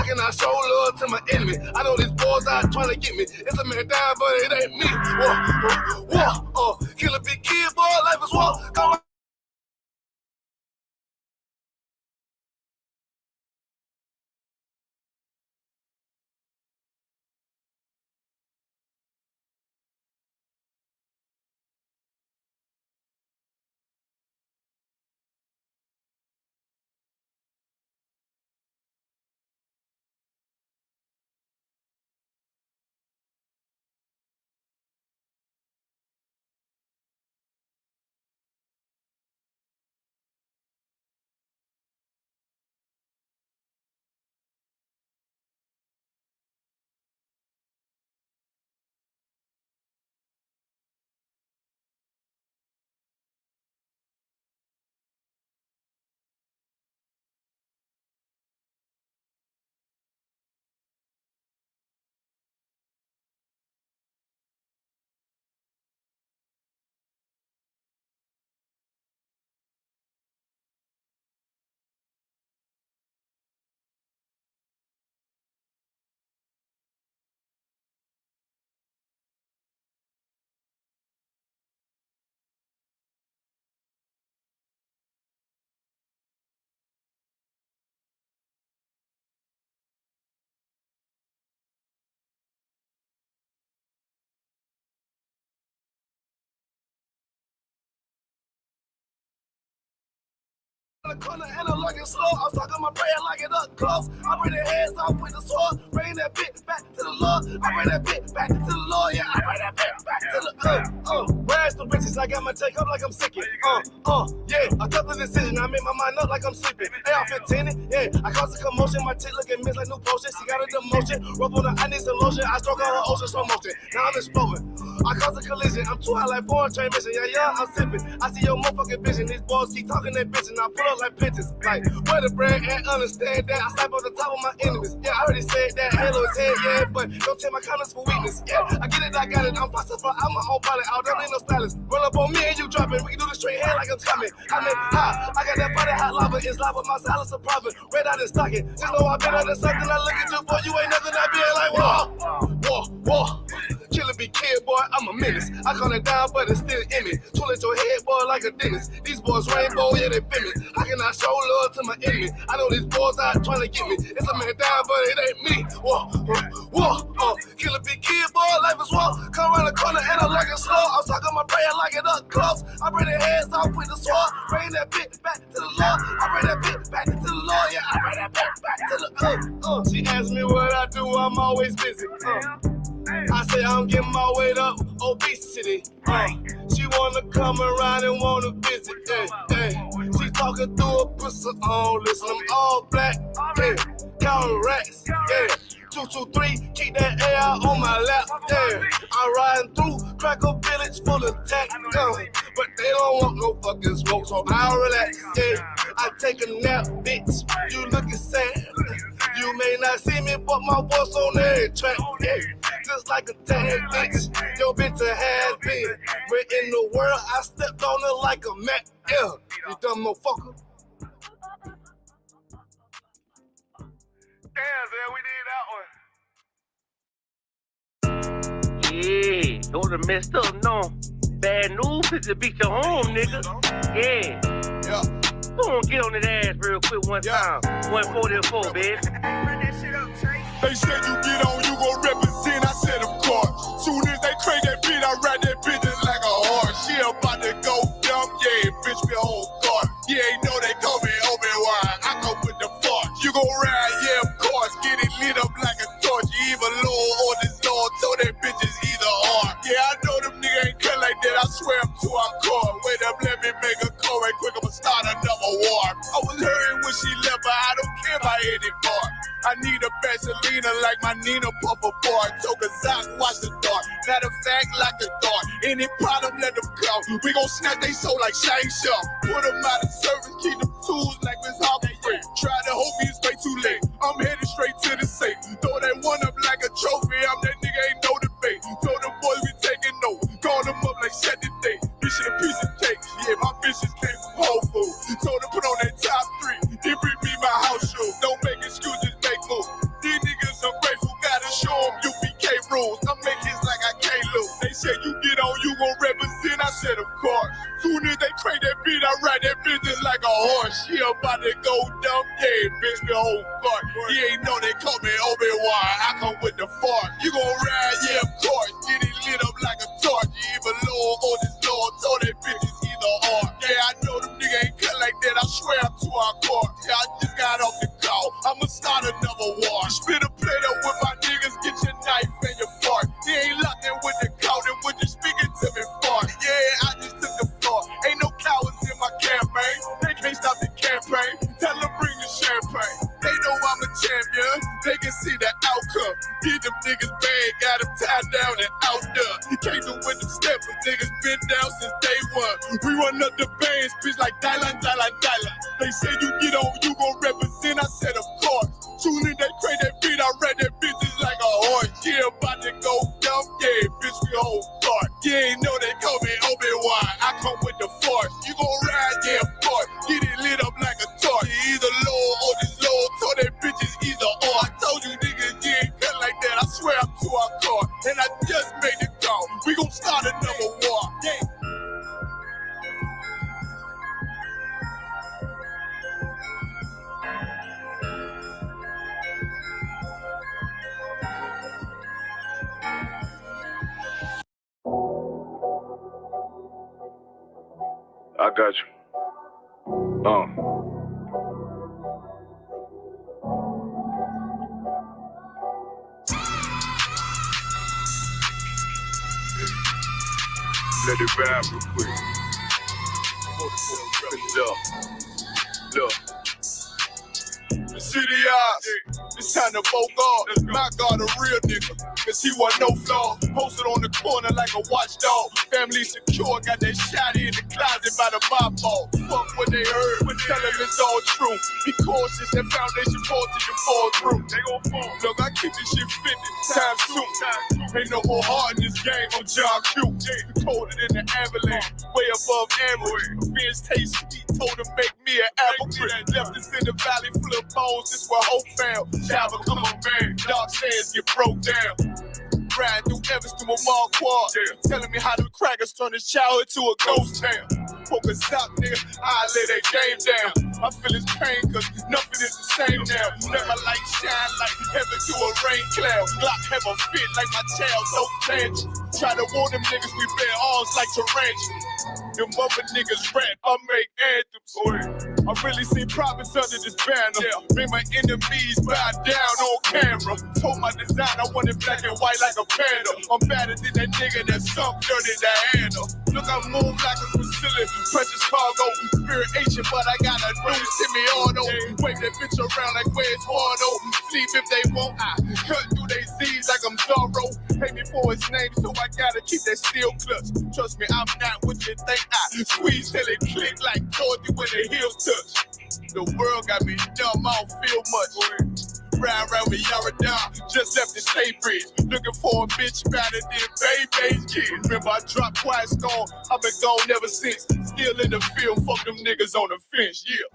can I show love to my enemy? I know these boys out trying to get me. It's a man down, but it ain't me. Whoa, kill a big kid, boy, life is war. Come the corner and I'm looking slow. I'm talking my prayer like it up close. I bring the heads off with the sword. Bring that bitch back to the Lord. I bring that bitch back to the Lord. Yeah, I bring that bitch back to the where's the riches? I got my take up like I'm sick. Yeah. I took the decision. I made my mind up like I'm sleeping. Hey, I'm 15. Yeah, I caused a commotion. My tit looking miss like new potion. She got a demotion. Rub on her, I need some lotion. I stroke on her ocean slow motion. Now I'm exploding. I caused a collision. I'm too high like foreign transmission. Yeah, I'm sipping. I see your motherfucking vision. These boys keep talking that bitch and I pull up like bitches. Like, where the bread and understand that I slap on the top of my enemies. Yeah, I already said that. Halo is head, yeah, but don't take my kindness for weakness. Yeah, I get it, I got it. I'm philosopher, I'm my own pilot. I don't need no stylist. Roll up on me and you drop it. We can do the straight hand like I'm coming. I mean, I got that body hot lava. It's lava, my silence a profit. Red out and stocking. Just know I've been under something. I look at you, boy, you ain't nothing. I be like, whoa. Killer be kid, boy, I'm a menace. I call it down, but it's still in me. Toilet your head, boy, like a dentist. These boys rainbow, yeah, they feel me. How can I show love to my enemy? I know these boys out trying to get me. It's a man down, but it ain't me. Whoa. Killer be kid, boy, life is war. Come around the corner and I'm looking slow. I'm talking my prayer like it up close. I bring the heads off with the sword. Bring that bitch back to the Lord. I bring that bitch back to the Lord. Yeah, I bring that bitch back to the She asked me what I do, I'm always busy. I say I'm getting my weight up, obesity. She wanna come around and wanna visit. She talking through a pussy on, listen, I'm all black. Counting racks. 223, keep that air on my lap. I'm riding through Cracker Village full of tech. But they don't want no fucking smoke, so I'll relax. I take a nap, bitch. You looking sad. You may not see me, but my voice on every track. Just like a tag, bitch. Your bitch a has been. But in the world, I stepped on her like a Mac. You dumb motherfucker. Damn, man, we need that one. Yeah, those are messed up, no. Bad news is to beat your home, nigga. Yeah. Go on, get on that ass real quick one time. 144, bitch. They said you get on, you gon' represent. I said, of course. Soon as they crank that beat, I ride that bitch just like a horse. She about to go dumb, yeah, bitch, be on guard. Yeah, ain't know they call me Obi-Wan. I come with the force. You gon' ride, yeah, of course. Get it lit up like a torch. You even low on this Lord, so that bitch is either or. Yeah, I know them niggas ain't cut like that. I swear I'm too hardcore. Wait up, let me make a call right quick. I'ma start another war. I was hurting when she left, but I don't care about anymore. I need a Vaseline like my Nina Puffer boy. Took a Zach, watch the dark. Matter of fact, like the dark. Any problem, let them come. We gon' snatch they soul like Shang Tsung. Put them out of service, keep them tools like Miss Harper Free. Try to hope me, it's way too late. I'm headed straight to the safe. Throw that one up like a trophy. I'm that nigga, ain't no debate. Told them boys we taking notes. Call them up like set the date. Bitch, a piece of cake. Yeah, my bitches came from Whole Foods. Told them put on that top 3. Then bring me my house shoes. Don't make excuses, make moves. said, of course. Soon as they crank that beat, I ride that bitch just like a horse. She about to go dumb, yeah, bitch, the whole cart. You ain't know they call me Obi-Wan, I come with the fart. You gon' ride, yeah, of course. Get it lit up like a torch. You even low on this Lord, told that bitch is either or. Yeah, I know them niggas ain't cut like that, I swear I'm to our court. Yeah, I just got off the call, I'ma start another war. Spit a plate up with my niggas, get your knife and your fart. He ain't locked in with the cow, then with you speaking to me fart. Yeah, I just took the floor, ain't no cowards in my campaign. They can't stop the campaign, tell them bring the champagne. They know I'm a champion, they can see the outcome. Get them niggas bad, got them tied down and outdone. Came through with them steppers, niggas been down since day one. We run up the bands, bitch like Dylan. They say you get on, you gon' represent, I said of course. Soon as they crank that beat, I read that bitch just like a horse. Yeah, about to go dumb, yeah, bitch, we whole start. You ain't know they call me Obi-Wan, I come with the force. You gon' ride, yeah, of course. Get it lit up like a torch. You either low or this low, so that bitch is either or. I told you niggas, you ain't cut like that, I swear I'm to our car. And I just made the call, we gon' start another war. Yeah. I got you. Let it rap real quick. Look. The city eyes, it's time to vote God. My God, a real nigga, cause he wasn't no flaw. Posted on the corner like a watchdog. Family secure, got that shotty in the closet by the mob ball. Fuck what they heard, but tell them it's all true. Be cautious, that foundation falls till you fall through. They gon' fall. Look, I keep this shit 50 times soon. Ain't no more heart in this game, I'm John Q. Colder than the avalanche, way above average. Fierce taste sweet, told him make me an apple tree. Left us in the valley full of bones, this where hope found. Java, come on, man. Dark sands get broke down. Riding through Evans through a mall quad. Telling me how the crackers turn his childhood to a ghost town. Focus out, nigga, I lay that game down. I feel his pain, cause nothing is the same now. Let my light shine like heaven through a rain cloud. Glock have a fit like my child, no tangent. Try to warn them niggas, we bear arms like tarantulas. Them other niggas rap, I make anthems. I really see prophets under this banner. Made my enemies bow down on camera. Told my design I wanted black and white like a panda. I'm better than that nigga that sunk dirty Diana. Look, I move like a Brazilian, precious cargo, spirit ancient, but I got a new semi-auto. Wave that bitch around like where's Wardo. Sleep if they won't, I cut through they Z's like I'm Zorro. Pay me for his name, so I gotta keep that steel clutch. Trust me, I'm not what you think. I squeeze till it click like Dorothy when the heels touch. The world got me dumb, I don't feel much. Ride around with Yaradon, just left the state bridge. Looking for a bitch better than Baby's kid. Remember I dropped Quiet Storm, I've been gone ever since. Still in the field, fuck them niggas on the fence, yeah.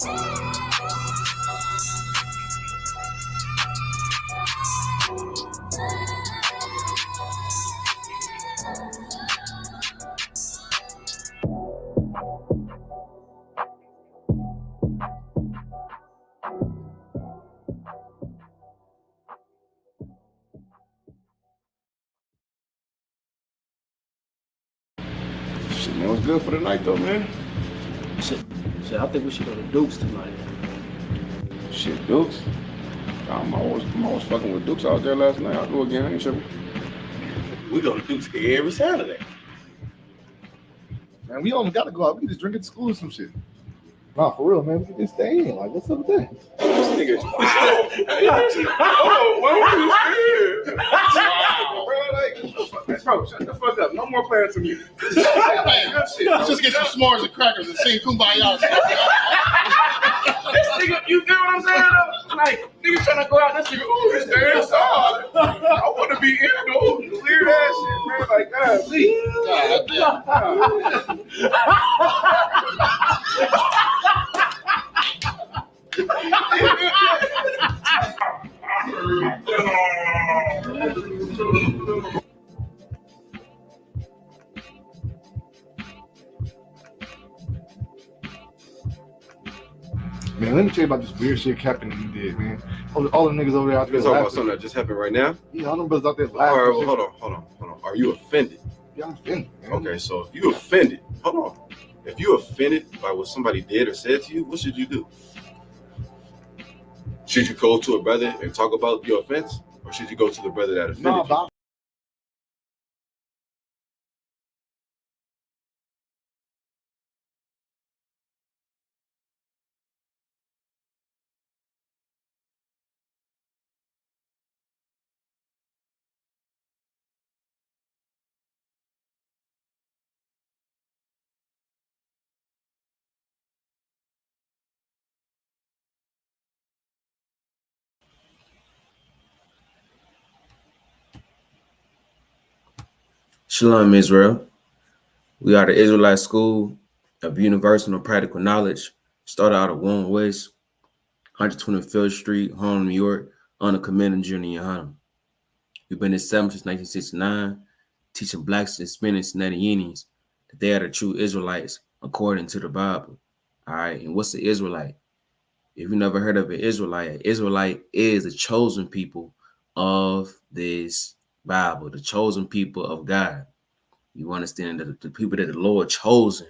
Shit, man, what's good for the night though, man? Shit, I think we should go to Duke's tonight. Shit, Dukes? I'm always fucking with Dukes out there last night. I'll go again, I ain't tripping. We go to Duke's every Saturday. Man, we only gotta go out. We can just drink at school or some shit. Nah, for real, man. We can just stay in. Like, what's up with that? This nigga. Bro, shut the fuck up. No more playing some music. Let's just get some s'mores and crackers and sing Kumbaya. This nigga, you get what I'm saying? Though? Like, niggas trying to go out, this nigga, ooh, this damn song. I want to be in though. Clear that shit, man. Like, God, please. let me tell you about this weird shit Captain you did, man. All the niggas over there out there. You're talking about something that just happened right now? Yeah, all them brothers out there All laughing. right, well, hold on. Are you offended? Yeah, I'm offended, man. Okay, so if you offended, hold on. If you offended by what somebody did or said to you, what should you do? Should you go to a brother and talk about your offense? Or should you go to the brother that offended you? Shalom, Israel. We are the Israelite School of Universal and Practical Knowledge. Started out at Warren West, 125th Street, Harlem, New York, on the Commander Junior Harlem. We've been established since 1969, teaching blacks and Hispanics and Indians that they are the true Israelites according to the Bible. All right, and what's the Israelite? If you never heard of an Israelite is the chosen people of this Bible, the chosen people of God. You understand that the people that the Lord chosen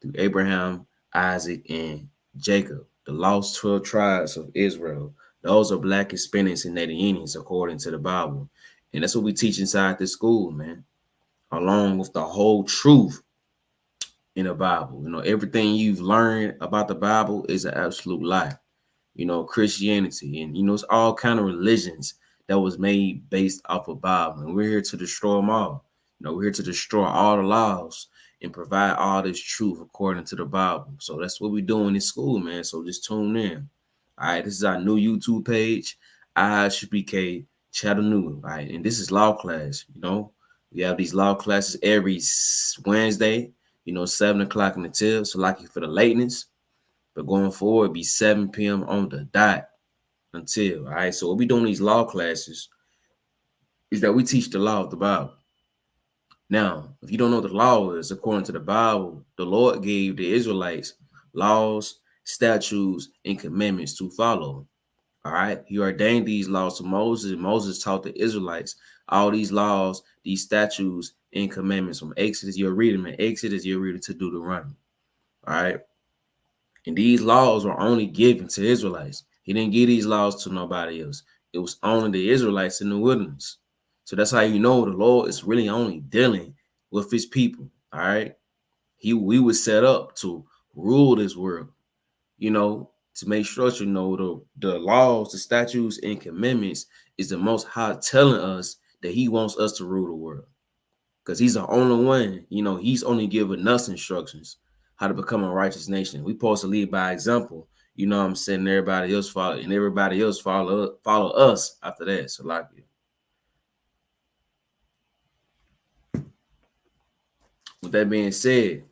through Abraham, Isaac, and Jacob, the lost 12 tribes of Israel, those are black Hispanics and Native Indians according to the Bible. And that's what we teach inside this school, man, along with the whole truth in the Bible. You know, everything you've learned about the Bible is an absolute lie. You know, Christianity and, you know, it's all kind of religions that was made based off of Bible. And we're here to destroy them all. You know, we're here to destroy all the laws and provide all this truth according to the Bible. So that's what we do in this school, man. So just tune in. All right, this is our new YouTube page, IHBK Chattanooga. All right, and this is law class. You know, we have these law classes every Wednesday, you know, 7 o'clock until. So lucky for the lateness. But going forward, it'll be 7 p.m. on the dot until. All right, so what we doing these law classes is that we teach the law of the Bible. Now, if you don't know what the law is, according to the Bible, the Lord gave the Israelites laws, statutes, and commandments to follow. All right, he ordained these laws to Moses, and Moses taught the Israelites all these laws, these statutes, and commandments from Exodus. You're reading them. Exodus, you're reading to Deuteronomy. All right. And these laws were only given to Israelites. He didn't give these laws to nobody else. It was only the Israelites in the wilderness. So that's how you know the Lord is really only dealing with his people. All right. We was set up to rule this world, you know, to make sure, you know, the laws, the statutes, and commandments is the Most High telling us that he wants us to rule the world. Because he's the only one, you know, he's only giving us instructions how to become a righteous nation. We supposed to lead by example, you know what I'm saying? Everybody else follow, and everybody else follow us after that. So like it. With that being said,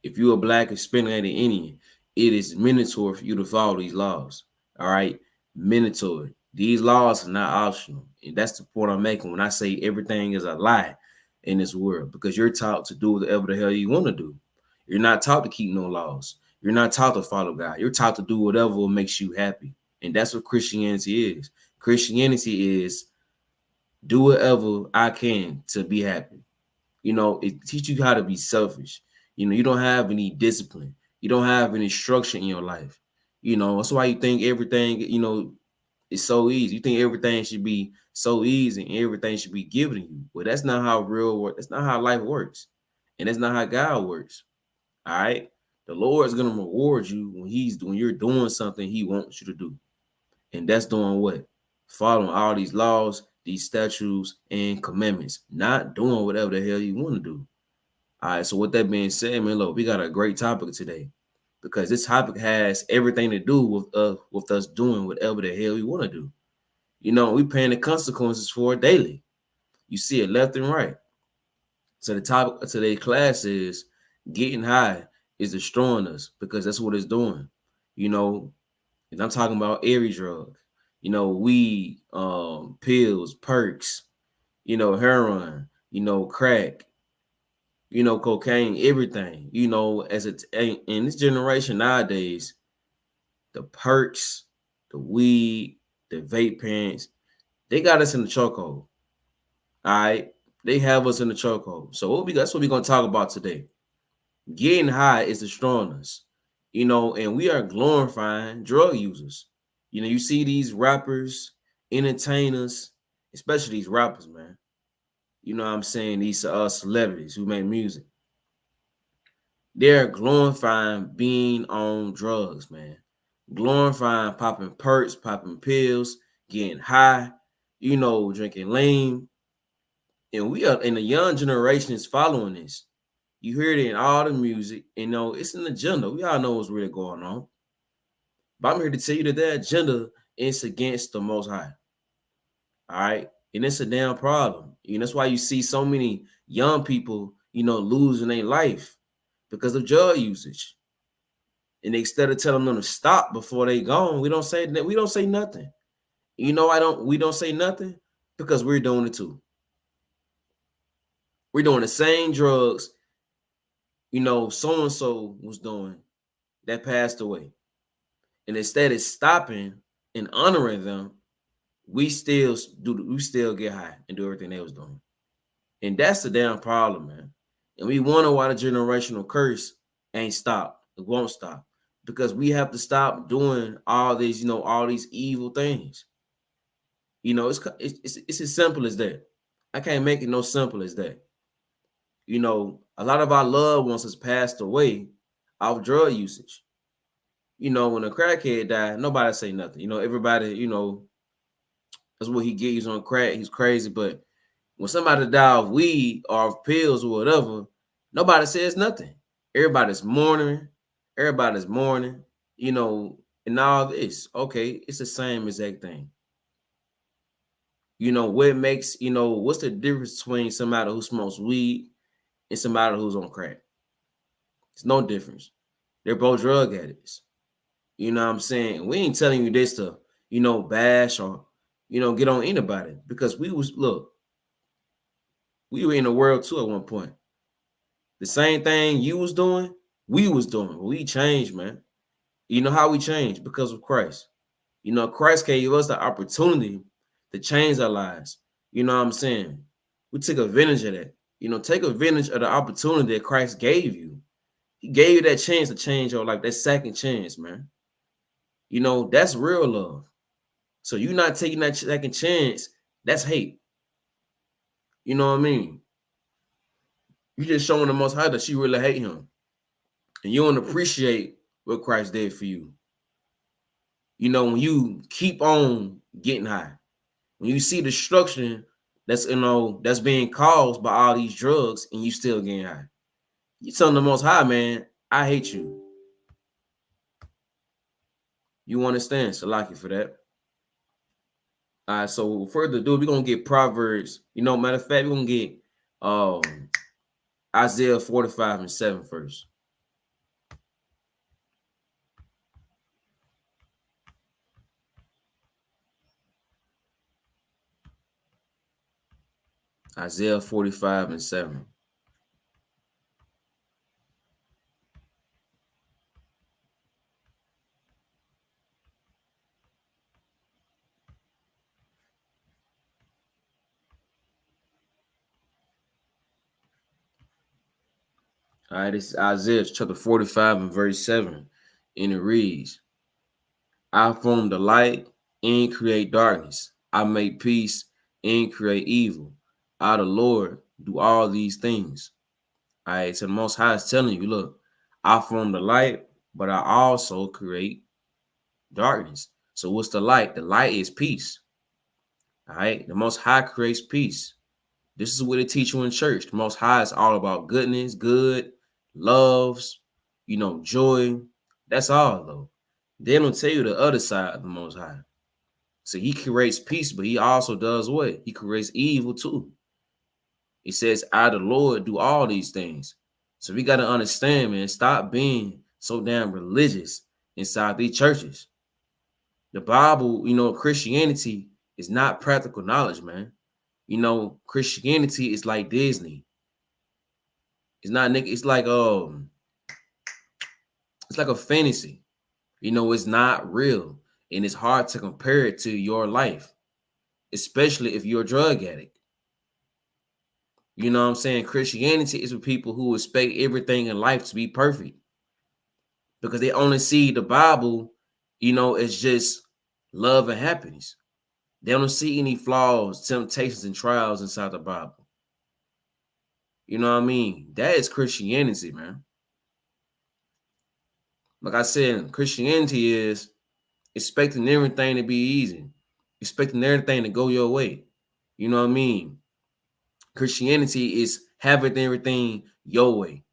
if you're a black Hispanic and Indian, it is mandatory for you to follow these laws. All right, mandatory. These laws are not optional, and that's the point I'm making when I say everything is a lie in this world, because you're taught to do whatever the hell you want to do. You're not taught to keep no laws. You're not taught to follow God. You're taught to do whatever makes you happy. And that's what Christianity is. Christianity is do whatever I can to be happy. You know, it teaches you how to be selfish. You know, you don't have any discipline. You don't have any structure in your life. You know, that's why you think everything, you know, is so easy. You think everything should be so easy and everything should be given to you. Well, that's not how real work. That's not how life works. And that's not how God works. All right. The Lord is going to reward you when you're doing something he wants you to do. And that's doing what? Following all these laws, these statutes, and commandments. Not doing whatever the hell you want to do. All right. So with that being said, man, look, we got a great topic today, because this topic has everything to do with us doing whatever the hell we want to do. You know, we paying the consequences for it daily. You see it left and right. So the topic of today's class is getting high is destroying us, because that's what it's doing. You know, and I'm talking about every drug. You know, weed, pills, perks, you know, heroin, you know, crack, you know, cocaine, everything. You know, in this generation nowadays, the perks, the weed, the vape pens, they got us in the chokehold. All right. They have us in the chokehold. So that's what we're going to talk about today. Getting high is destroying us, and we are glorifying drug users. You see these rappers, entertainers, especially these rappers, man. You know what I'm saying? These celebrities who make music. They're glorifying being on drugs, man. Glorifying popping perks, popping pills, getting high, drinking lean. And the young generation is following this. You hear it in all the music, it's an agenda. We all know what's really going on. But I'm here to tell you that their agenda is against the Most High. All right. And it's a damn problem. That's why you see so many young people, losing their life because of drug usage. And instead of telling them to stop before they gone, we don't say nothing. We don't say nothing because we're doing it too. We're doing the same drugs, so-and-so was doing that passed away. And instead of stopping and honoring them, we still get high and do everything they was doing. And that's the damn problem, man. And we wonder why the generational curse ain't stopped. It won't stop. Because we have to stop doing all these, all these evil things. It's as simple as that. I can't make it no simple as that. A lot of our loved ones has passed away off drug usage. When a crackhead died, nobody say nothing. Everybody, that's what he gets on crack. He's crazy. But when somebody die of weed or of pills or whatever, nobody says nothing. Everybody's mourning, and all this. Okay, it's the same exact thing. What makes, what's the difference between somebody who smokes weed and somebody who's on crack? It's no difference. They're both drug addicts. You know what I'm saying? We ain't telling you this to, bash or, get on anybody, because we were in the world too at one point. The same thing you was doing, we was doing. We changed, man. You know how we changed? Because of Christ. Christ gave us the opportunity to change our lives. You know what I'm saying? We took advantage of that. Take advantage of the opportunity that Christ gave you. He gave you that chance to change your life, that second chance, man. That's real love. So you not taking that second chance, that's hate. You know what I mean? You just showing the Most High that you really hate him. And you don't appreciate what Christ did for you. When you keep on getting high, when you see destruction that's being caused by all these drugs and you still getting high, you telling the Most High, man, I hate you. You understand? So like you for that. All right, so further ado, we're going to get Proverbs. Matter of fact, we're going to get Isaiah 45:7 first. Isaiah 45:7. All right, this is Isaiah chapter 45 and verse 7. And it reads, I form the light and create darkness. I make peace and create evil. I, the Lord, do all these things. All right, so the Most High is telling you, look, I form the light, but I also create darkness. So what's the light? The light is peace. All right, the Most High creates peace. This is what they teach you in church. The Most High is all about goodness, good, loves, joy. That's all, though. They don't tell you the other side of the Most High. So he creates peace, but he also does what? He creates evil too. He says, I, the Lord, do all these things. So we got to understand, man, stop being so damn religious inside these churches. The Bible, Christianity is not practical knowledge, man. Christianity is like Disney. It's not, it's like a fantasy. You know, it's not real, and it's hard to compare it to your life, especially if you're a drug addict. You know what I'm saying? Christianity is for people who expect everything in life to be perfect because they only see the Bible, you know, as just love and happiness. They don't see any flaws, temptations, and trials inside the Bible. You know what I mean? That is Christianity, man. Like I said, Christianity is expecting everything to be easy, expecting everything to go your way. You know what I mean? Christianity is having everything your way.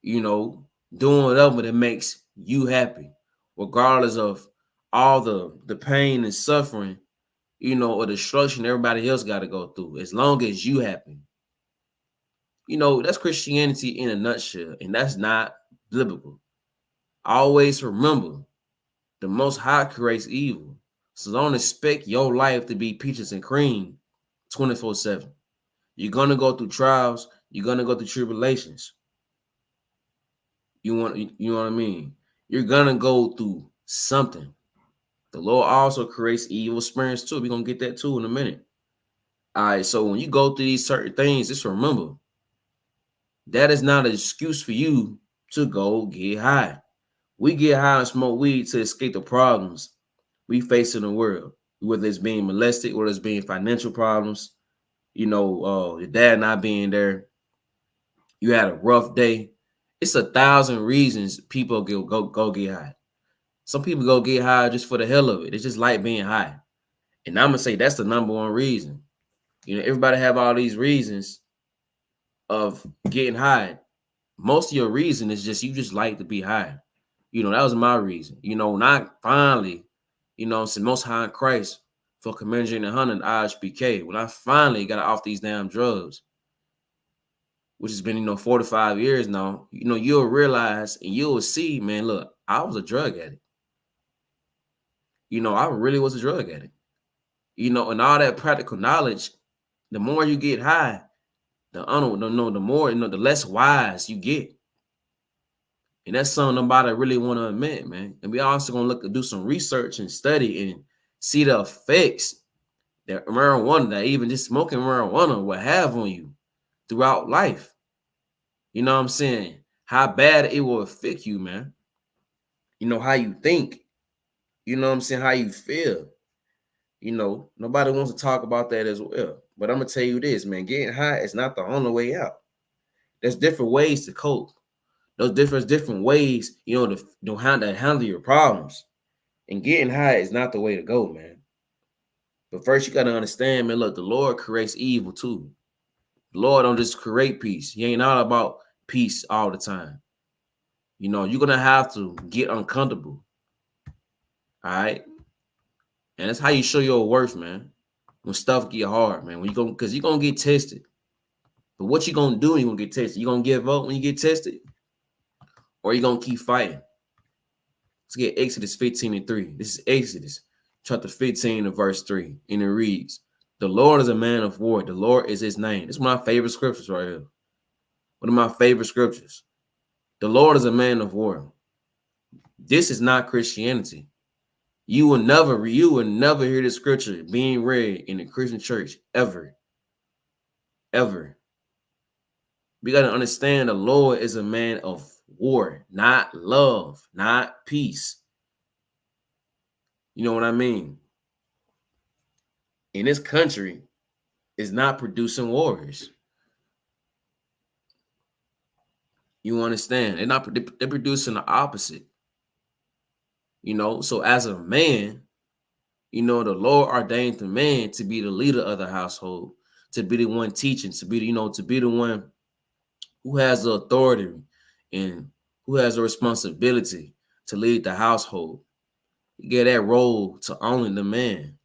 You know, doing whatever that makes you happy, regardless of all the pain and suffering, you know, or the destruction everybody else got to go through, as long as you happy. You know, that's Christianity in a nutshell, and that's not biblical. Always remember, the Most High creates evil, so don't expect your life to be peaches and cream 24/7. You're gonna go through trials. You're gonna go through tribulations. You know what I mean? You're gonna go through something. The Lord also creates evil spirits too. We're gonna get that too in a minute. All right, so when you go through these certain things, just remember that is not an excuse for you to go get high. We get high and smoke weed to escape the problems we face in the world, whether it's being molested, whether it's being financial problems, you know, your dad not being there, you had a rough day. It's 1,000 reasons people go get high. Some people go get high just for the hell of it. It's just like being high. And I'm gonna say that's the number one reason. You know, everybody have all these reasons of getting high. Most of your reason is just you just like to be high. You know, that was my reason. You know, when I finally, you know, it's the Most High in Christ for Commander and Hunter IHBK. When I finally got off these damn drugs, which has been, you know, 4 to 5 years now, you know, you'll realize and you'll see, man, look, I was a drug addict. You know, I really was a drug addict. You know, and all that practical knowledge, the more you get high, the more, you know, the less wise you get. And that's something nobody really want to admit, man. And we also gonna do some research and study and see the effects that marijuana, that even just smoking marijuana will have on you throughout life. You know what I'm saying? How bad it will affect you, man. You know, how you think. You know what I'm saying? How you feel. You know, nobody wants to talk about that as well. But I'm going to tell you this, man. Getting high is not the only way out. There's different ways to cope. Those different ways, you know, to handle your problems. And getting high is not the way to go, man. But first, you got to understand, man, look, the Lord creates evil too. The Lord don't just create peace. He ain't all about peace all the time. You know, you're going to have to get uncomfortable. All right? And that's how you show your worth, man. When stuff get hard, man. When because you're going to get tested. But what you going to do when you're going to get tested? You going to give up when you get tested? Or you going to keep fighting? Let's get Exodus 15:3. This is Exodus chapter 15 and verse 3. And it reads, the Lord is a man of war. The Lord is his name. This is one of my favorite scriptures right here. One of my favorite scriptures. The Lord is a man of war. This is not Christianity. You will never hear the scripture being read in a Christian church ever. Ever. We got to understand the Lord is a man of war, not love, not peace. You know what I mean? In this country, is not producing warriors. You understand? They're producing the opposite. You know, so as a man, you know, the Lord ordained the man to be the leader of the household, to be the one teaching, to be the one who has the authority and who has the responsibility to lead the household. You get that role to only the man.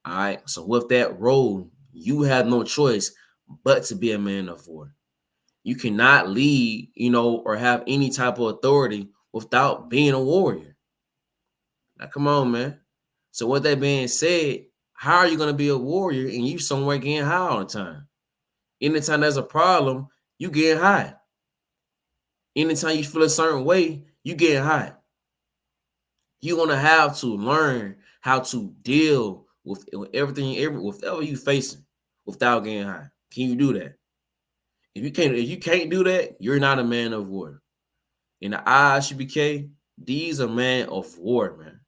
All right. So with that role, you have no choice but to be a man of war. You cannot lead, you know, or have any type of authority without being a warrior. Now, come on, man. So with that being said, how are you going to be a warrior and you somewhere getting high all the time? Anytime there's a problem, you getting high. Anytime you feel a certain way, you getting high. You're gonna have to learn how to deal with everything, whatever you facing without getting high. Can you do that? If you can't do that, you're not a man of war. In the eyes of BK, these are men of war, man.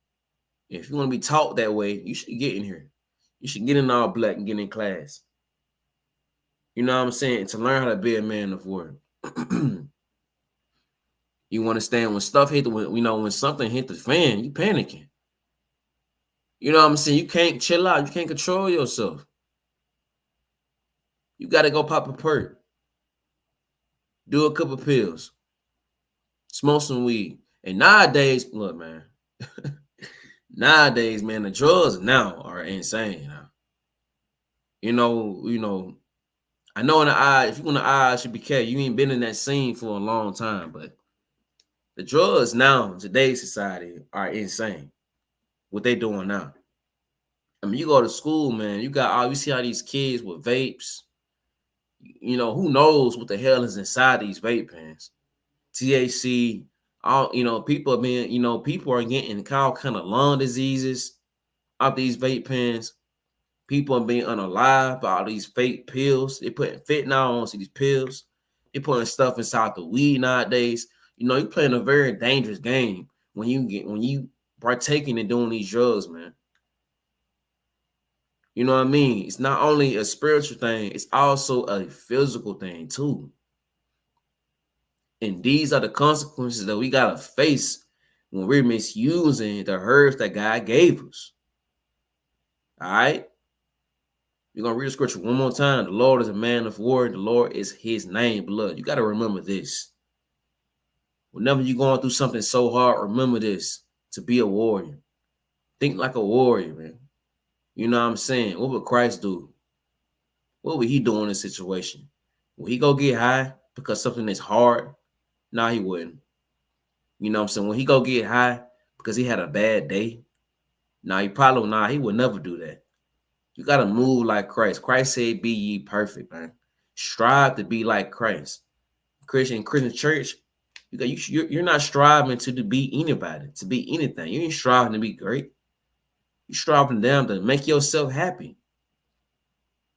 If you want to be taught that way, you should get in here. You should get in all black and get in class. You know what I'm saying? To learn how to be a man of war. You understand when stuff hit when something hit the fan, you panicking. You know what I'm saying? You can't chill out. You can't control yourself. You got to go pop a perk. Do a couple pills. Smoke some weed. And nowadays, look, man. Nowadays, man, the drugs now are insane. You know, I know in the eye, if you in the eye, should be careful. You ain't been in that scene for a long time, but the drugs now in today's society are insane. What they doing now. I mean, you go to school, man, you see all these kids with vapes. You know, who knows what the hell is inside these vape pens? THC, people are getting all kind of lung diseases out these vape pens. People are being unalive by all these fake pills. They putting fentanyl on these pills. They putting stuff inside the weed nowadays. You know, you're playing a very dangerous game when you partaking in doing these drugs, man. You know what I mean? It's not only a spiritual thing, it's also a physical thing too. And these are the consequences that we gotta face when we're misusing the herbs that God gave us. All right? We're going to read the scripture one more time. The Lord is a man of war. The Lord is his name, blood. You got to remember this. Whenever you're going through something so hard, remember this. To be a warrior. Think like a warrior, man. You know what I'm saying? What would Christ do? What would he do in this situation? Would he go get high because something is hard? No, he wouldn't. You know what I'm saying? When he go get high because he had a bad day? No, he would never do that. You got to move like Christ. Christ said, be ye perfect, man. Strive to be like Christ. Christian church, you're not striving to be anybody, to be anything. You ain't striving to be great. You're striving down to make yourself happy.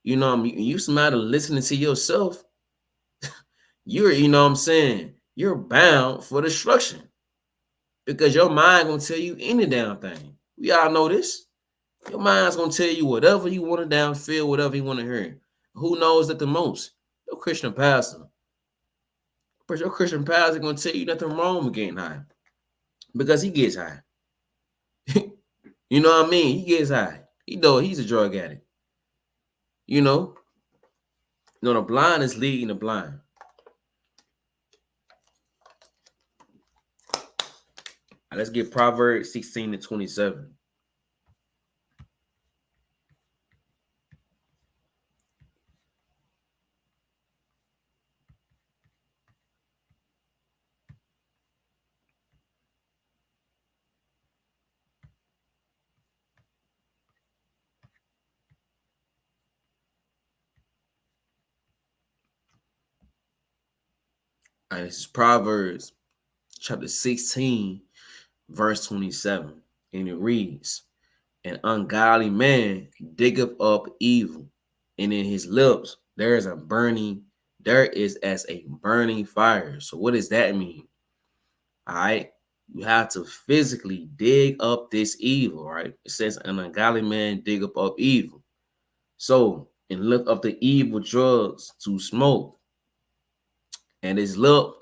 You know what I mean? You somebody listening to yourself, you know what I'm saying? You're bound for destruction. Because your mind going to tell you any damn thing. We all know this. Your mind's going to tell you whatever you want to down, feel whatever you want to hear. Who knows that the most? Your Christian pastor. But your Christian pastor going to tell you nothing wrong with getting high. Because he gets high. You know what I mean? He gets high. He's a drug addict. You know? The blind is leading the blind. All right, let's get Proverbs 16-27. All right, this is Proverbs chapter 16, verse 27. And it reads, an ungodly man diggeth up evil, and in his lips there is as a burning fire. So what does that mean? All right, you have to physically dig up this evil, right? It says an ungodly man dig up evil. So, and look up the evil drugs to smoke. And his lip,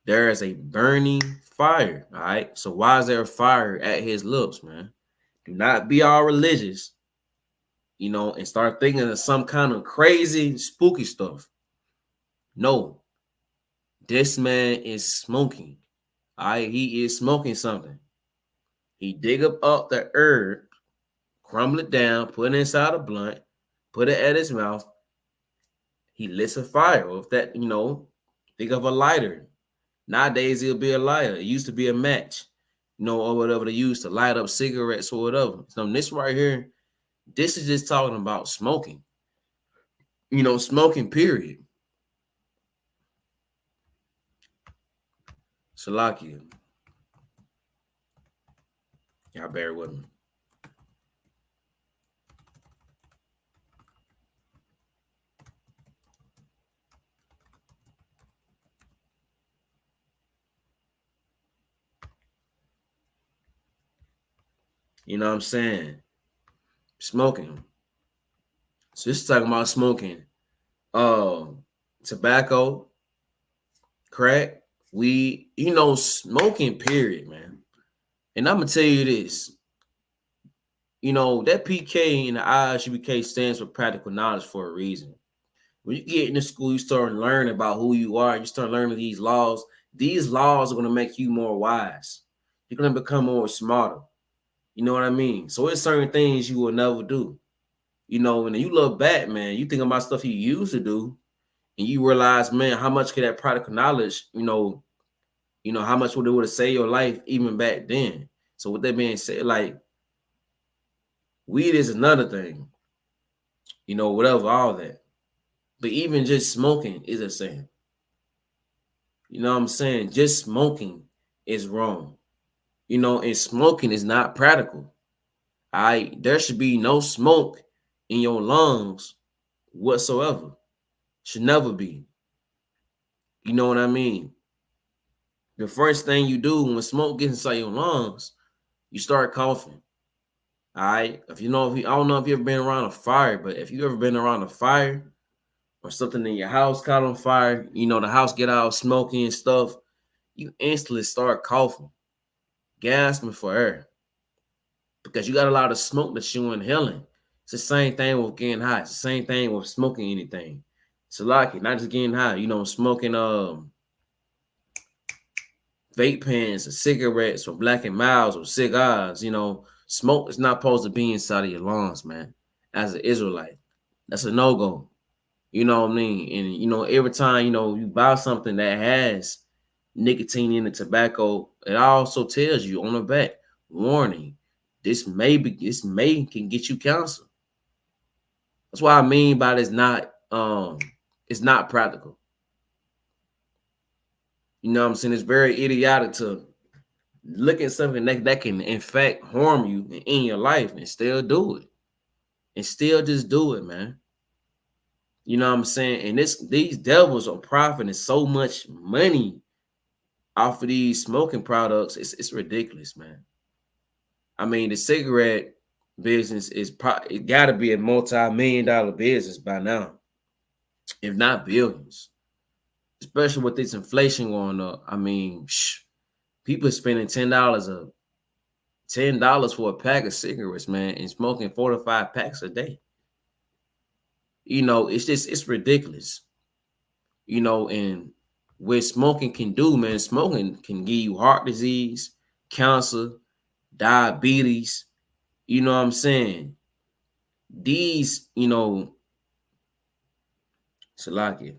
there is a burning fire. All right. So why is there a fire at his lips, man? Do not be all religious, and start thinking of some kind of crazy, spooky stuff. No, this man is smoking. All right. He is smoking something. He dig up the herb, crumble it down, put it inside a blunt, put it at his mouth. He lets a fire. Or if that, think of a lighter. Nowadays, it'll be a lighter. It used to be a match, or whatever they used to light up cigarettes or whatever. So this right here, this is just talking about smoking. Smoking, period. Salakia. Y'all bear with me. You know what I'm saying? Smoking. So this is talking about smoking. Tobacco, crack, weed, smoking, period, man. And I'm gonna tell you this. That PK in the ISUPK stands for practical knowledge for a reason. When you get into school, you start learning about who you are, you start learning these laws. These laws are gonna make you more wise. You're gonna become more smarter. You know what I mean? So it's certain things you will never do. And you look back, man, you think about stuff you used to do, and you realize, man, how much could that practical knowledge, how much would have saved your life even back then? So with that being said, like, weed is another thing, whatever, all that. But even just smoking is a sin. You know what I'm saying? Just smoking is wrong. And smoking is not practical. There should be no smoke in your lungs whatsoever. Should never be. You know what I mean? The first thing you do when smoke gets inside your lungs, you start coughing. All right. I don't know if you've ever been around a fire, but if you ever been around a fire or something in your house caught on fire, the house get out smoky and stuff, you instantly start coughing, gasping for air, because you got a lot of smoke that you're inhaling. It's the same thing with getting high. It's the same thing with smoking anything. It's like it, not just getting high. Smoking vape pens or cigarettes or Black and Milds or cigars. Smoke is not supposed to be inside of your lungs, man. As an Israelite, that's a no-go. You know what I mean? And every time you buy something that has nicotine in the tobacco, it also tells you on the back, warning, this may can get you cancer. That's what I mean by it's not practical. You know what I'm saying? It's very idiotic to look at something that can in fact harm you in your life and still do it. And still just do it, man. You know what I'm saying? And these devils are profiting so much money off of these smoking products. It's ridiculous, man. I mean, the cigarette business it got to be a multi-million-dollar business by now, if not billions. Especially with this inflation going up. I mean, people are spending $10 for a pack of cigarettes, man, and smoking 4 to 5 packs a day. It's ridiculous. And what smoking can do, man, smoking can give you heart disease, cancer, diabetes. You know what I'm saying? These, Salakia.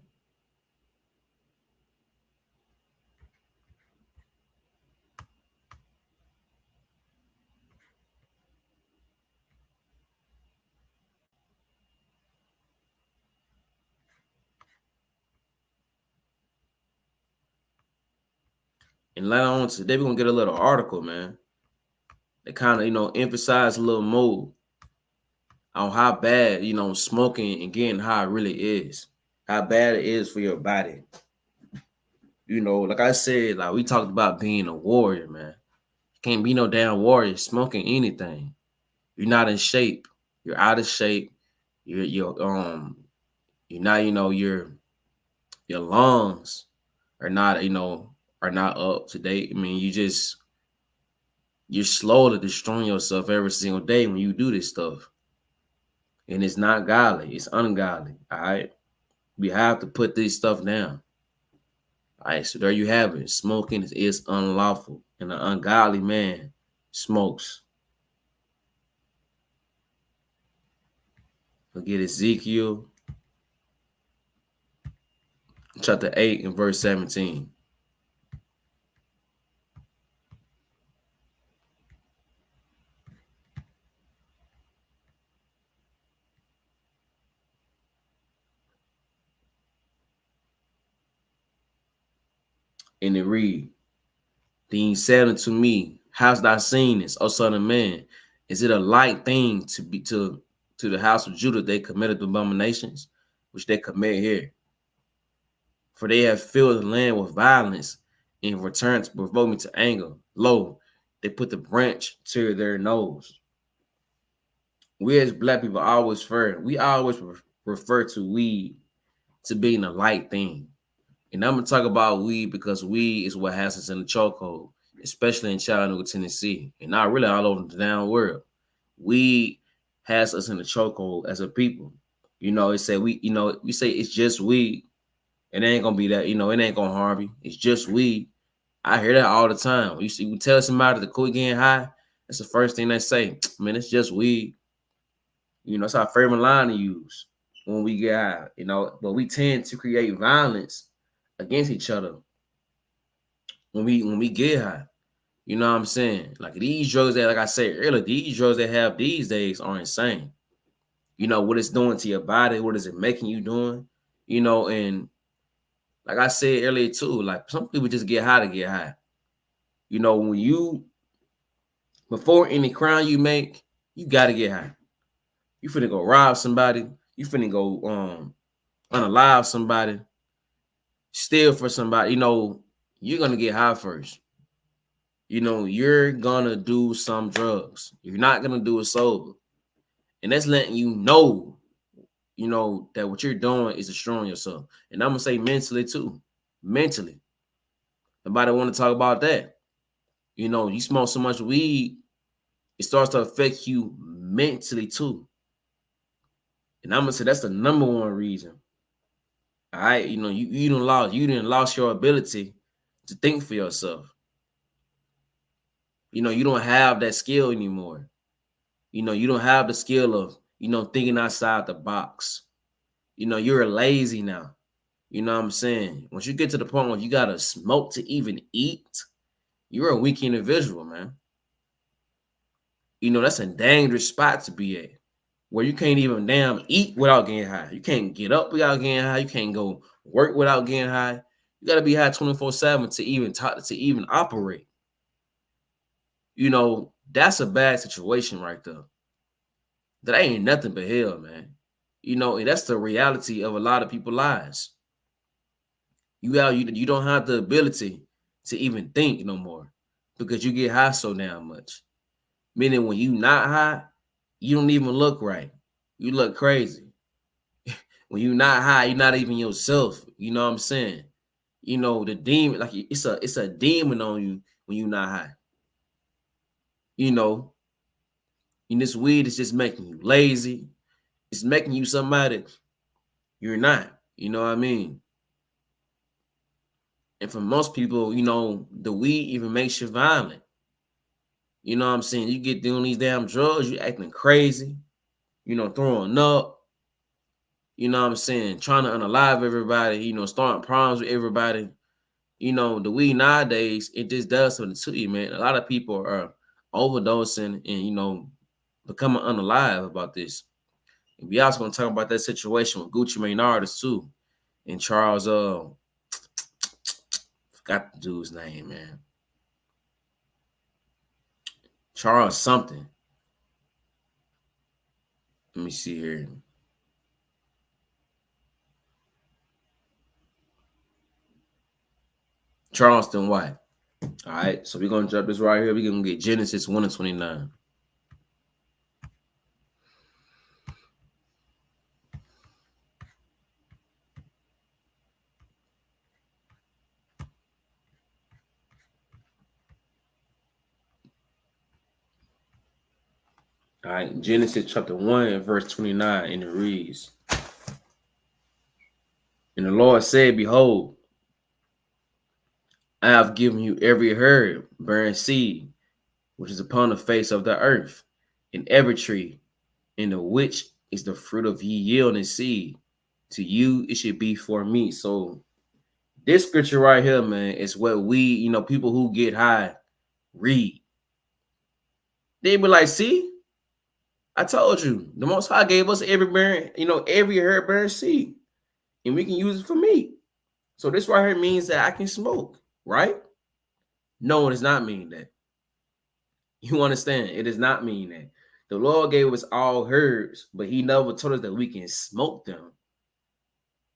And later on today, we're gonna get a little article, man. That kind of, emphasize a little more on how bad, smoking and getting high really is. How bad it is for your body. Like I said, like we talked about being a warrior, man. You can't be no damn warrior smoking anything. You're not in shape. You're out of shape. You're not, your lungs are not, are not up to date. I mean, you're slowly destroying yourself every single day when you do this stuff. And it's not godly. It's ungodly. All right. We have to put this stuff down. All right. So there you have it. Smoking is unlawful. And an ungodly man smokes. Forget Ezekiel chapter 8 and verse 17. And it read, then he said unto me, Hast thou seen this, O son of man? Is it a light thing to be to the house of Judah? They committed abominations, which they commit here. For they have filled the land with violence, in return to provoke me to anger. Lo, they put the branch to their nose. We as black people always refer to weed to being a light thing. And I'm gonna talk about weed because weed is what has us in the chokehold, especially in Chattanooga, Tennessee, and not really all over the damn world. Weed has us in the chokehold as a people. You know, we say it's just weed. It ain't gonna be that, it ain't gonna harm you. It's just weed. I hear that all the time. You tell somebody to quit getting high, that's the first thing they say. Man, it's just weed. It's our favorite line to use when we get high, but we tend to create violence against each other when we get high. You know what I'm saying? Like these drugs that, like I said earlier, these drugs they have these days are insane. What it's doing to your body, what is it making you doing? And like I said earlier too, like some people just get high to get high. When before any crime you make, you gotta get high. You finna go rob somebody, you finna go unalive somebody, steal for somebody, you're gonna get high first. You're gonna do some drugs. You're not gonna do it sober. And that's letting you know that what you're doing is destroying yourself. And I'm gonna say mentally too. Mentally. Nobody want to talk about that. You smoke so much weed, it starts to affect you mentally too. And I'm gonna say that's the number one reason. All right, you didn't lost your ability to think for yourself. You don't have that skill anymore. You don't have the skill of, thinking outside the box. You're lazy now. You know what I'm saying? Once you get to the point where you gotta smoke to even eat, you're a weak individual, man. That's a dangerous spot to be at, where you can't even damn eat without getting high. You can't get up without getting high. You can't go work without getting high. You gotta be high 24/7 to even operate. That's a bad situation right there. That ain't nothing but hell, man. And that's the reality of a lot of people's lives. You don't have the ability to even think no more because you get high so damn much. Meaning when you not high, you don't even look right. You look crazy. When you not high, you're not even yourself. You know what I'm saying? The demon, like it's a demon on you when you're not high. And this weed is just making you lazy. It's making you somebody you're not. You know what I mean? And for most people, the weed even makes you violent. You know what I'm saying? You get doing these damn drugs, you acting crazy, throwing up. You know what I'm saying? Trying to unalive everybody, starting problems with everybody. The weed nowadays, it just does something to you, man. A lot of people are overdosing and, becoming unalive about this. And we also going to talk about that situation with Gucci Mane too. And Charles, forgot the dude's name, man. Charles something. Let me see here. Charleston White. All right, so we're going to drop this right here. We're going to get Genesis 1:29. All right, Genesis chapter 1 and verse 29, and it reads, and the Lord said, behold, I have given you every herb bearing seed, which is upon the face of the earth, and every tree, in the which is the fruit of ye yielding seed. To you it should be for me. So this scripture right here, man, is what we, people who get high read. They be like, see, I told you, the Most High gave us every herb bearing seed, and we can use it for meat. So this right here means that I can smoke, right? No, it does not mean that. You understand? It does not mean that. The Lord gave us all herbs, but he never told us that we can smoke them.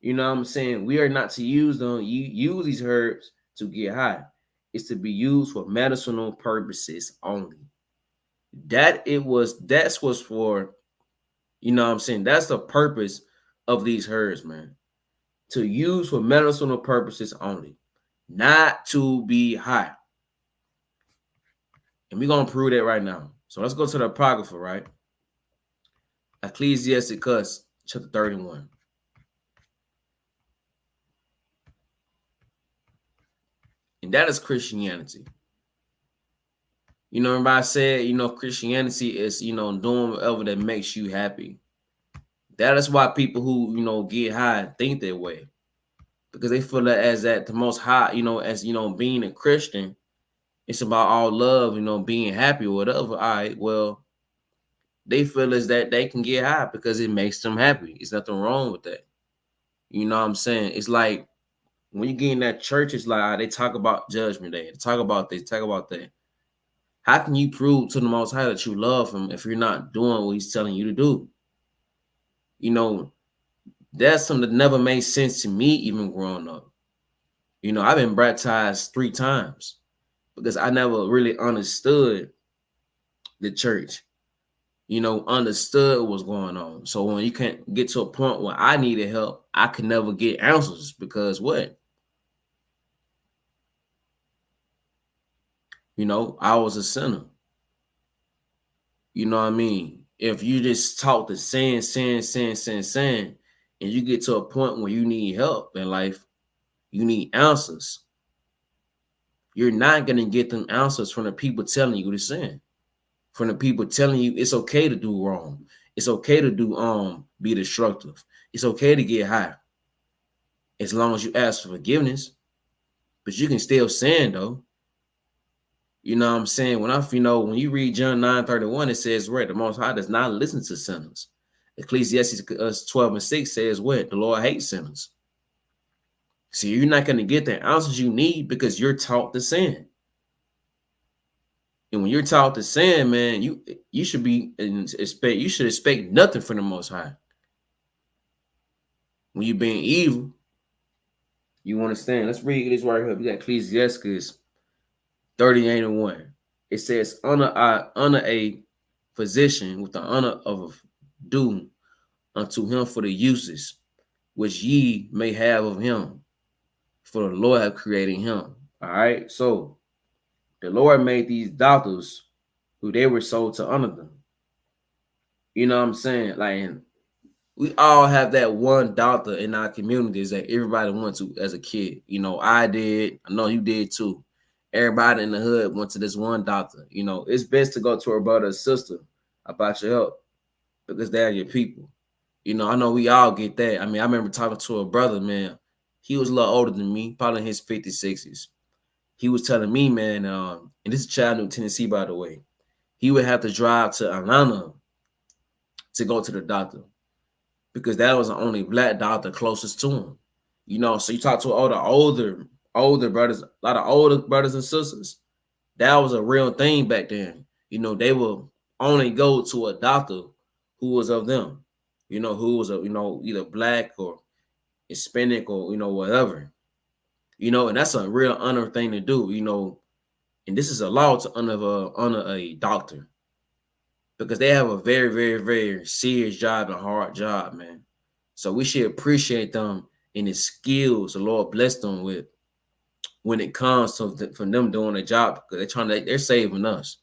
You know what I'm saying? We are not to use them. You use these herbs to get high. It's to be used for medicinal purposes only. That's what's for, you know what I'm saying? That's the purpose of these herbs, man. To use for medicinal purposes only, not to be high. And we're going to prove that right now. So let's go to the Apocrypha, right? Ecclesiasticus chapter 31. And that is Christianity. You know, remember I said, you know, Christianity is, you know, doing whatever that makes you happy. That is why people who, you know, get high think that way. Because they feel that as that the most high, you know, as, you know, being a Christian, it's about all love, you know, being happy or whatever. All right, well, they feel as that they can get high because it makes them happy. There's nothing wrong with that. You know what I'm saying? It's like when you get in that church, it's like they talk about judgment day. They talk about this, talk about that. How can you prove to the Most High that you love him if you're not doing what he's telling you to do? You know, that's something that never made sense to me even growing up. You know, I've been baptized 3 times because I never really understood the church. You know, understood what was going on. So when you can't get to a point where I needed help, I could never get answers because what? You know, I was a sinner. You know what I mean? If you just talk to sin, and you get to a point where you need help in life, you need answers. You're not going to get them answers from the people telling you to sin. From the people telling you it's okay to do wrong. It's okay to do be destructive. It's okay to get high. As long as you ask for forgiveness. But you can still sin though. You know what I'm saying? When you read John 9:31, it says, right, the Most High does not listen to sinners. Ecclesiastes 12:6 says what? The Lord hates sinners. So you're not going to get the answers you need because you're taught to sin. And when you're taught to sin, man, you should expect nothing from the Most High. When you're being evil, you understand. Let's read this right here. We got Ecclesiastes 38:1. It says, honor a physician with the honor of due unto him for the uses which ye may have of him, for the Lord have created him. All right. So the Lord made these doctors who they were sold to honor them. You know what I'm saying? Like, we all have that one doctor in our communities that everybody went to as a kid. You know, I did. I know you did too. Everybody in the hood went to this one doctor. You know, it's best to go to a brother or sister about your health because they're your people. You know, I know we all get that. I mean, I remember talking to a brother, man. He was a little older than me, probably in his 50s, 60s. He was telling me, man, and this is Chattanooga, Tennessee, by the way, he would have to drive to Atlanta to go to the doctor because that was the only black doctor closest to him. You know, so you talk to all the older brothers, a lot of older brothers and sisters. That was a real thing back then. You know, they will only go to a doctor who was of them, you know, who was, either black or Hispanic or, whatever. You know, and that's a real honor thing to do, you know, and this is a law to honor a doctor because they have a very, very, very serious job and hard job, man. So we should appreciate them and the skills the Lord blessed them with when it comes to for them doing a job because they're saving us.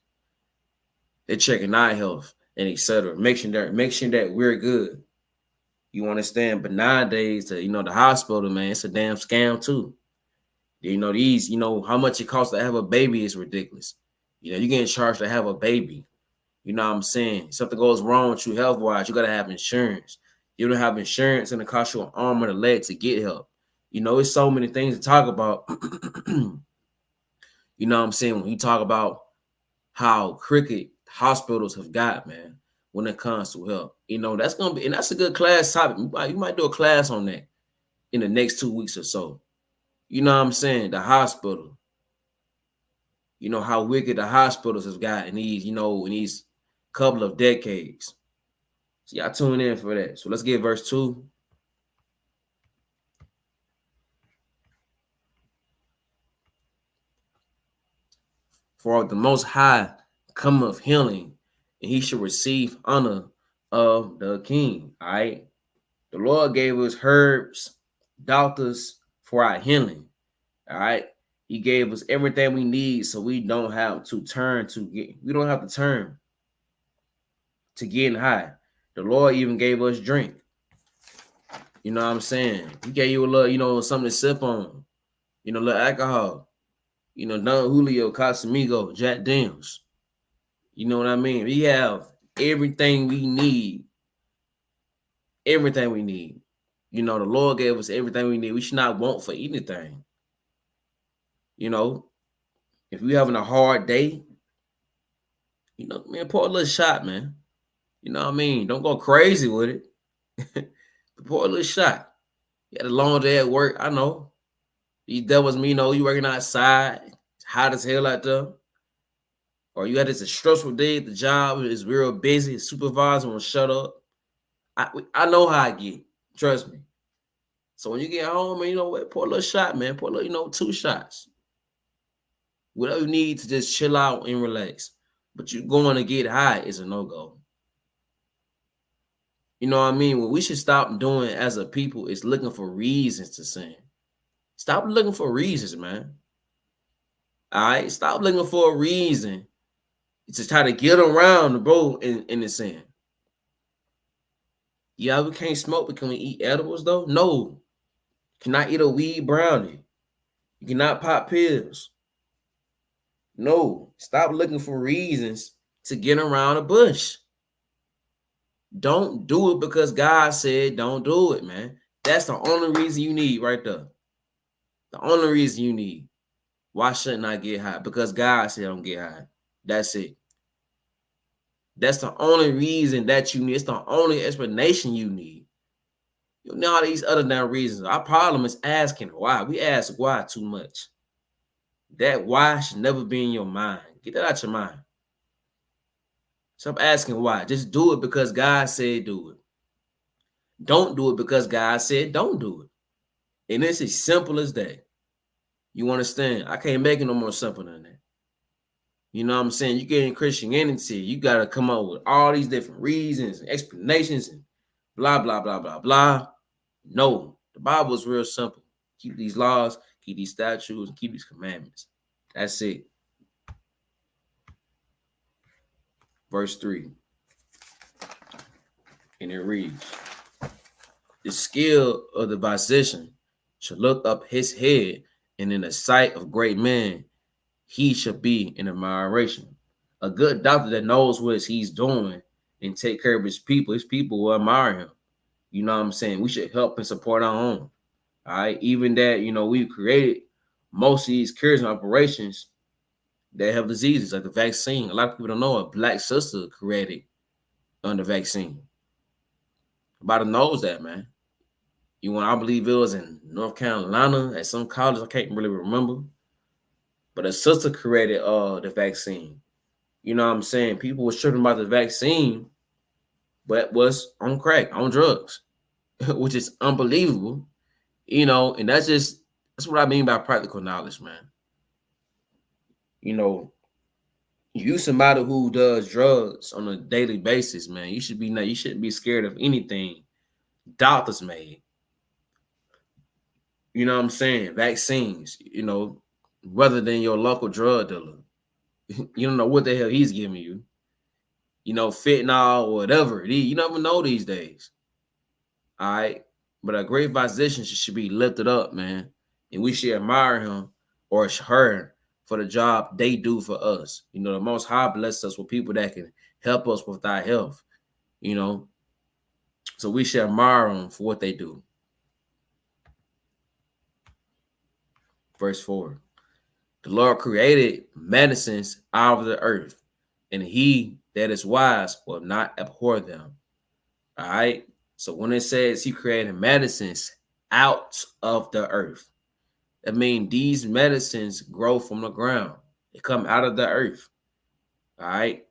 They're checking our health and etc. Make sure that we're good. You understand? But nowadays, the hospital, man, it's a damn scam too. You know, how much it costs to have a baby is ridiculous. You know, you're getting charged to have a baby. You know what I'm saying? Something goes wrong with you health-wise, you got to have insurance. You don't have insurance, and it costs you an arm or a leg to get help. You know, it's so many things to talk about. You know what I'm saying? When you talk about how crooked hospitals have got, man, when it comes to help. You know, that's a good class topic. You might do a class on that in the next 2 weeks or so. You know what I'm saying? The hospital. You know how wicked the hospitals have gotten in these couple of decades. So y'all tune in for that. So let's get verse 2. For the Most High cometh healing, and he shall receive honor of the king. All right. The Lord gave us herbs, doctors for our healing. All right. He gave us everything we need so we don't have to turn to getting high. The Lord even gave us drink. You know what I'm saying? He gave you a little, something to sip on. A little alcohol. Don Julio, Casamigo, Jack Daniels. You know what I mean? We have everything we need. Everything we need. The Lord gave us everything we need. We should not want for anything. If we having a hard day, man, pour a little shot, man. You know what I mean? Don't go crazy with it. Pour a little shot. You had a long day at work. I know. These devils, you working outside. It's hot as hell out there. Or you had a stressful day at the job. It's real busy. The supervisor won't shut up. I know how I get. Trust me. So when you get home, man, pour a little shot, man. Pour a little, 2 shots. Whatever you need to just chill out and relax. But you going to get high is a no-go. You know what I mean? What we should stop doing as a people is looking for reasons to sin. Stop looking for reasons, man. All right? Stop looking for a reason to try to get around, bro, in the sin. Yeah, we can't smoke, but can we eat edibles, though? No. You cannot eat a weed brownie. You cannot pop pills. No. Stop looking for reasons to get around a bush. Don't do it because God said don't do it, man. That's the only reason you need right there. The only reason you need. Why shouldn't I get high? Because God said don't get high. That's it. That's the only reason that you need. It's the only explanation you need. You know all these other damn reasons. Our problem is asking why. We ask why too much. That why should never be in your mind. Get that out your mind. Stop asking why. Just do it because God said do it. Don't do it because God said don't do it. And it's as simple as that. You understand? I can't make it no more simple than that. You know what I'm saying? You get in Christianity, you got to come up with all these different reasons and explanations and blah, blah, blah, blah, blah. No, the Bible is real simple. Keep these laws, keep these statutes, and keep these commandments. That's it. Verse 3. And it reads, the skill of the physician should look up his head, and in the sight of great men, he should be in admiration. A good doctor that knows what he's doing and take care of his people will admire him. You know what I'm saying? We should help and support our own. All right. Even that, we've created most of these cures and operations that have diseases like the vaccine. A lot of people don't know a black sister created the vaccine. Everybody knows that, man. I believe it was in North Carolina at some college. I can't really remember. But a sister created the vaccine. You know what I'm saying? People were tripping about the vaccine, but was on crack, on drugs, which is unbelievable. And that's what I mean by practical knowledge, man. You somebody who does drugs on a daily basis, man. You shouldn't be scared of anything doctors made. You know what I'm saying? Vaccines, rather than your local drug dealer. You don't know what the hell he's giving you. Fentanyl or whatever it is. You never know these days. All right. But a great physician should be lifted up, man. And we should admire him or her for the job they do for us. The Most High bless us with people that can help us with our health. So we should admire them for what they do. Verse 4. The Lord created medicines out of the earth, and he that is wise will not abhor them. All right. So when it says he created medicines out of the earth, that means these medicines grow from the ground. It come out of the earth. All right.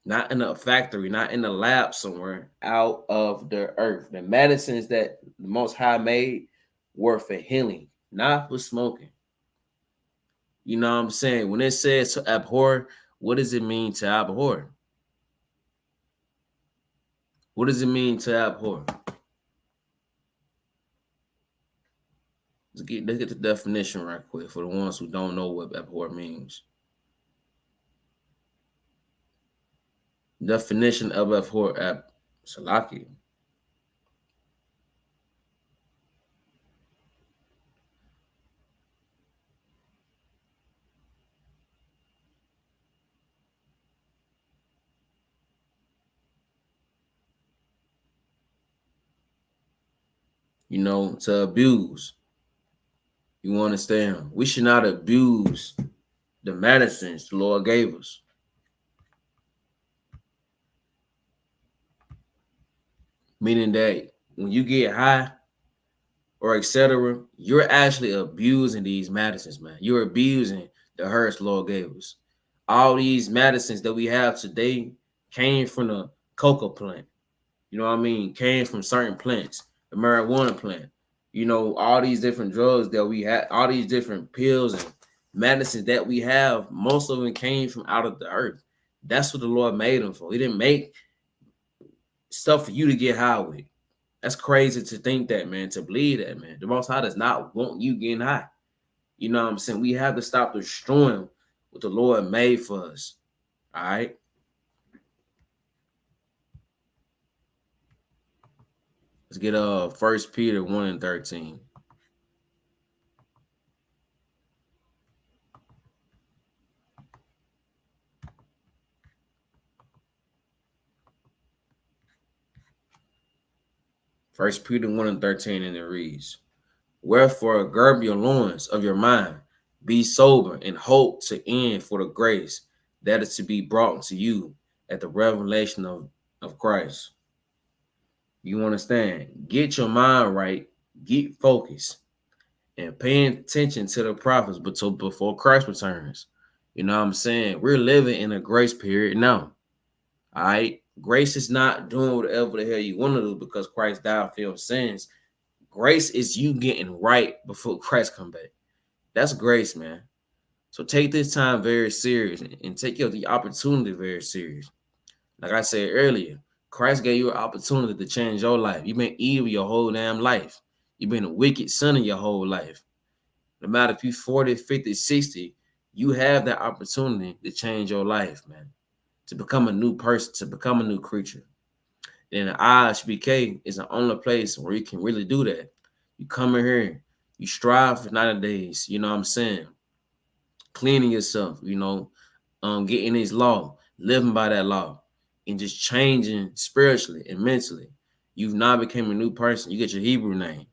Not in a factory, not in a lab somewhere, out of the earth. The medicines that the Most High made were for healing, not for smoking. You know what I'm saying? When it says to abhor, what does it mean to abhor? What does it mean to abhor? Let's get the definition right quick for the ones who don't know what abhor means. Definition of abhor, Salaki. You know, to abuse. You understand? We should not abuse the medicines the Lord gave us. Meaning that when you get high or etc., you're actually abusing these medicines, man. You're abusing the herbs the Lord gave us. All these medicines that we have today came from the coca plant. You know what I mean? Came from certain plants, the marijuana plant. You know, all these different drugs that we have, all these different pills and medicines that we have, most of them came from out of the earth. That's what the Lord made them for. He didn't make stuff for you to get high with. That's crazy to think that, man, to believe that, man. The Most High does not want you getting high. You know what I'm saying? We have to stop destroying what the Lord made for us. All right? Let's get 1 Peter 1:13. First Peter 1:13, and it reads, wherefore gird your loins of your mind, be sober, and hope to end for the grace that is to be brought to you at the revelation of Christ. You understand? Get your mind right, get focused, and paying attention to the prophets before Christ returns. You know what I'm saying? We're living in a grace period now. All right? Grace is not doing whatever the hell you want to do because Christ died for your sins. Grace is you getting right before Christ come back. That's grace, man. So take this time very serious and take the opportunity very serious. Like I said earlier, Christ gave you an opportunity to change your life. You've been evil your whole damn life. You've been a wicked son in your whole life. No matter if you're 40, 50, 60, you have that opportunity to change your life, man. To become a new person, to become a new creature. And IHBK is the only place where you can really do that. You come in here, you strive for 90 days, you know what I'm saying? Cleaning yourself, you know, getting his law, living by that law, and just changing spiritually and mentally. You've now become a new person. You get your Hebrew name,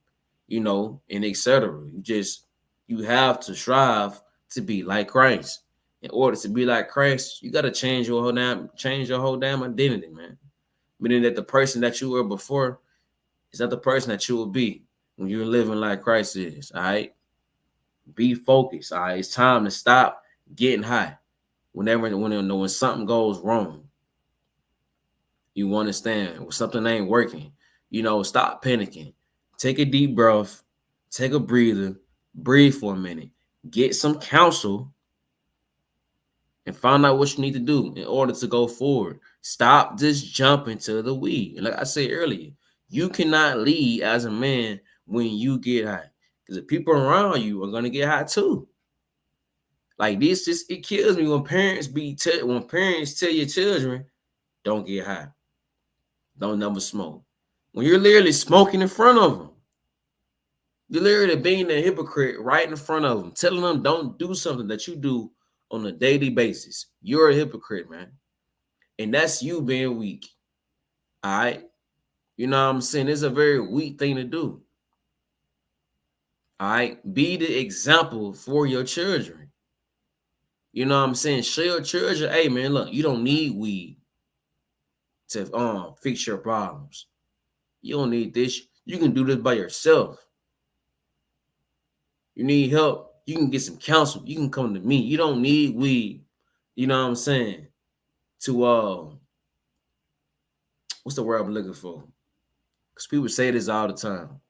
you know, and etc. You have to strive to be like Christ. In order to be like Christ, you got to change your whole damn identity, man. Meaning that the person that you were before is not the person that you will be when you're living like Christ is. All right. Be focused. All right. It's time to stop getting high. When something goes wrong, you understand when something ain't working, you know, stop panicking. Take a deep breath, take a breather, breathe for a minute, get some counsel, and find out what you need to do in order to go forward. Stop just jumping to the weed. And like I said earlier, you cannot lead as a man when you get high. Because the people around you are going to get high too. Like this, it kills me when parents tell your children, don't get high. Don't never smoke. When you're literally smoking in front of them. You're literally being a hypocrite right in front of them, telling them don't do something that you do on a daily basis. You're a hypocrite, man. And that's you being weak. All right. You know what I'm saying? It's a very weak thing to do. All right. Be the example for your children. You know what I'm saying? Show your children, hey, man, look, you don't need weed to fix your problems. You don't need this. You can do this by yourself. You need help. You can get some counsel. You can come to me. You don't need weed. You know what I'm saying? To what's the word I'm looking for? Because people say this all the time.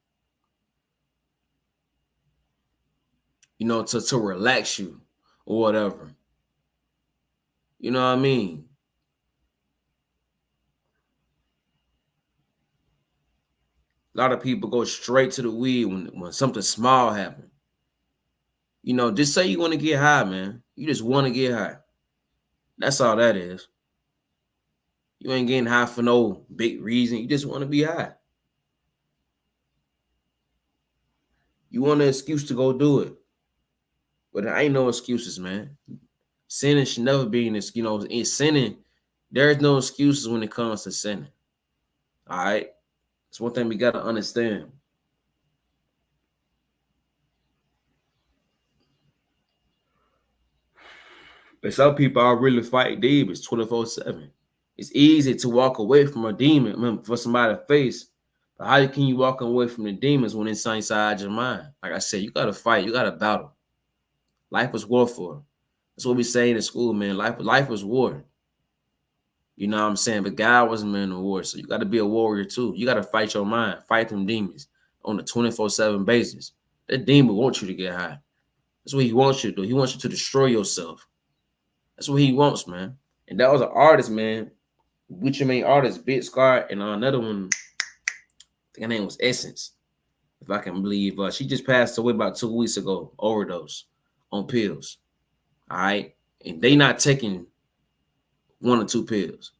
You know, to relax you or whatever. You know what I mean? A lot of people go straight to the weed when something small happens. You know, just say you want to get high, man. You just want to get high. That's all that is. You ain't getting high for no big reason. You just want to be high. You want an excuse to go do it. But there ain't no excuses, man. Sinning should never be an excuse. You know, in sinning, there's no excuses when it comes to sinning. All right? That's one thing we got to understand. But some people are really fighting demons 24/7. It's easy to walk away from a demon for somebody to face. But how can you walk away from the demons when it's inside your mind? Like I said, you got to fight. You got to battle. Life is warfare. That's what we say in school, man. Life is war. You know what I'm saying? But God was a man of war. So you got to be a warrior too. You got to fight your mind. Fight them demons on a 24/7 basis. That demon wants you to get high. That's what he wants you to do. He wants you to destroy yourself. That's what he wants, man. And that was an artist, man. Gucci Mane artist, Big Scar, and another one, I think her name was Essence, if I can believe. She just passed away about 2 weeks ago, overdose on pills. All right? And they not taking 1 or 2 pills.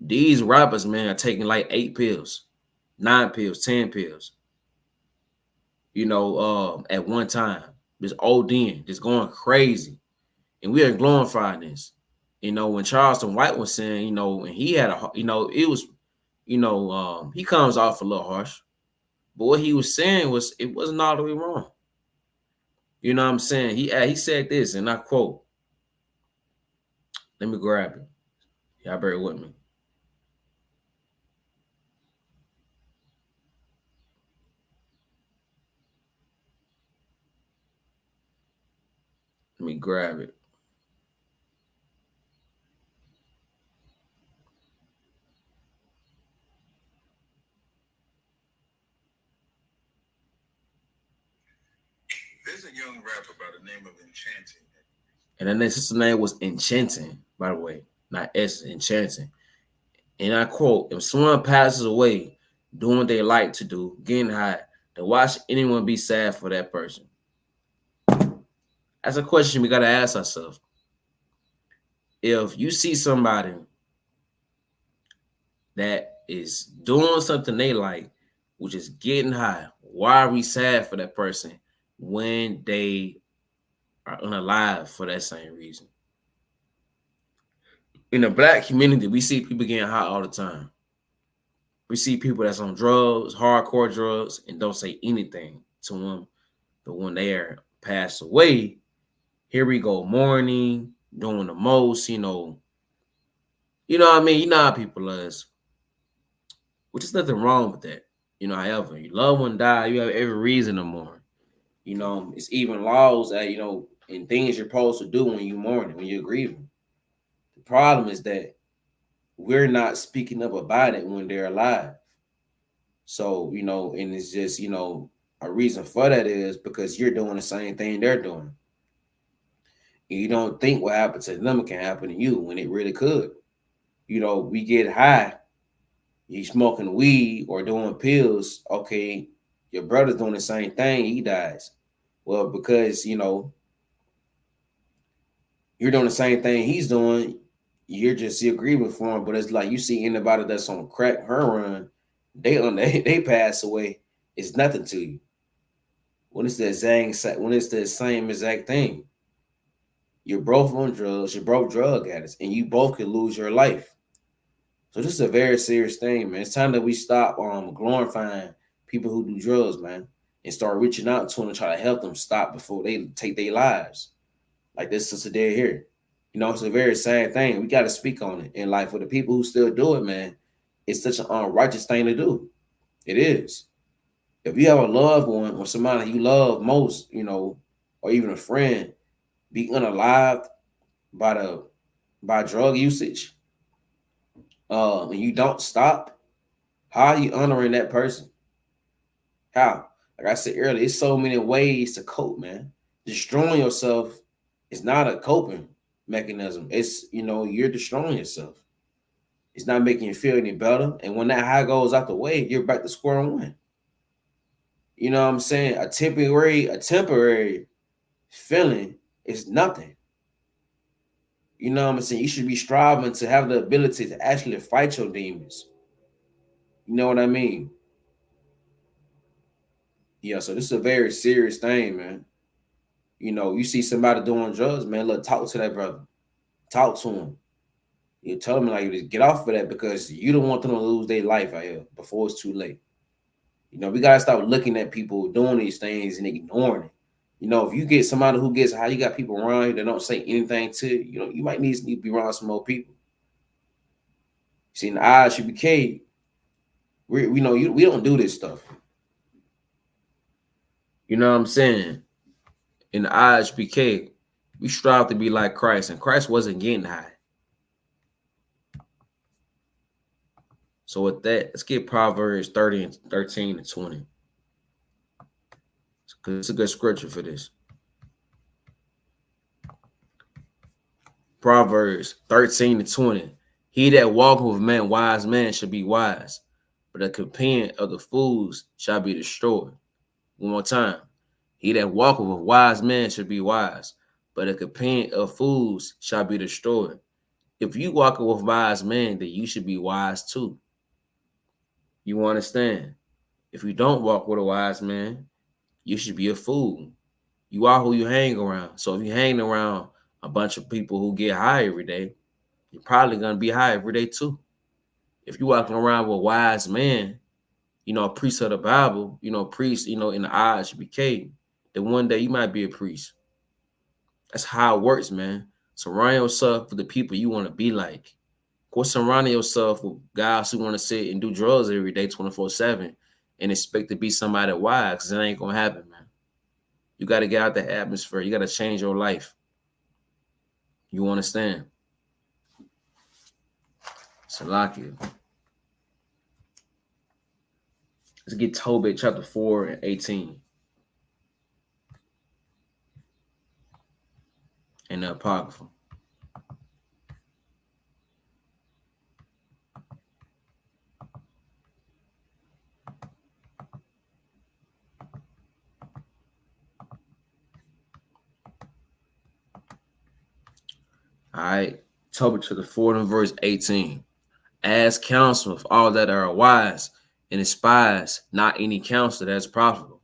These rappers, man, are taking like 8 pills, 9 pills, 10 pills. You know, at one time. Just ODing, just going crazy. And we are glorifying this. You know, when Charleston White was saying, you know, and he had a, you know, it was, you know, he comes off a little harsh. But what he was saying was, it wasn't all the way wrong. You know what I'm saying? He said this, and I quote. Let me grab it. Y'all bear with me. Let me grab it. There's a young rapper by the name of Enchanting. And then his sister's name was Enchanting, by the way, not S, Enchanting. And I quote, if someone passes away doing what they like to do, getting high, then why should anyone be sad for that person? That's a question we got to ask ourselves. If you see somebody that is doing something they like, which is getting high, why are we sad for that person when they are unalive for that same reason? In the Black community, we see people getting high all the time. We see people that's on drugs, hardcore drugs, and don't say anything to them. But when they are passed away, here we go mourning, doing the most, you know what I mean? You know how people is, which is nothing wrong with that. You know, however, your loved one die, you have every reason to mourn. You know, it's even laws that, you know, and things you're supposed to do when you mourn, when you're grieving. The problem is that we're not speaking up about it when they're alive. So, you know, and it's just, you know, a reason for that is because you're doing the same thing they're doing. And you don't think what happened to them can happen to you when it really could. You know, we get high, you smoking weed or doing pills, okay, your brother's doing the same thing, he dies. Well, because, you know, you're doing the same thing he's doing, you're just grieving for him. But it's like you see anybody that's on crack, heroin, they pass away, it's nothing to you. When it's the same exact thing. You're both on drugs, you're both drug addicts, and you both could lose your life. So this is a very serious thing, man. It's time that we stop glorifying people who do drugs, man, and start reaching out to them and try to help them stop before they take their lives. Like this sister there here. You know, it's a very sad thing. We got to speak on it. And like for the people who still do it, man, it's such an unrighteous thing to do. It is. If you have a loved one or somebody you love most, you know, or even a friend be unalived by drug usage, and you don't stop, how are you honoring that person? How? Like I said earlier, it's so many ways to cope, man. Destroying yourself is not a coping mechanism. It's, you're destroying yourself. It's not making you feel any better. And when that high goes out the way, you're back to square one. You know what I'm saying? A temporary feeling is nothing. You know what I'm saying? You should be striving to have the ability to actually fight your demons. You know what I mean? Yeah, so this is a very serious thing, man. You see somebody doing drugs, man, look, talk to that brother. Talk to him. You tell them, like, to get off of that, because you don't want them to lose their life out here before it's too late. We got to stop looking at people doing these things and ignoring it. If you get somebody who gets high, you got people around you that don't say anything to you, you might need to be around some more people. See, in the IHBK, we don't do this stuff. You know what I'm saying? In the IHBK, we strive to be like Christ, and Christ wasn't getting high. So with that, let's get Proverbs 13 and 20. It's a good scripture for this. Proverbs 13 and 20. He that walketh with wise man shall be wise, but the companion of the fools shall be destroyed. One more time. He that walketh with wise man shall be wise, but the companion of fools shall be destroyed. If you walk with wise man, then you should be wise too. You understand? If you don't walk with a wise man, you should be a fool. You are who you hang around. So if you hang around a bunch of people who get high every day, you're probably going to be high every day too. If you're walking around with a wise man, a priest of the Bible, priest, in the IHBK, then one day you might be a priest. That's how it works, man. Surround yourself with the people you want to be like. Of course, surrounding yourself with guys who want to sit and do drugs every day 24/7 and expect to be somebody wise, because it ain't going to happen, man. You got to get out the atmosphere. You got to change your life. You understand? Salakia. Let's get Tobit chapter 4 and 18. And the Apocrypha. All right, Tobit to the 4th and verse 18. Ask counsel of all that are wise, and despise not any counsel that is profitable.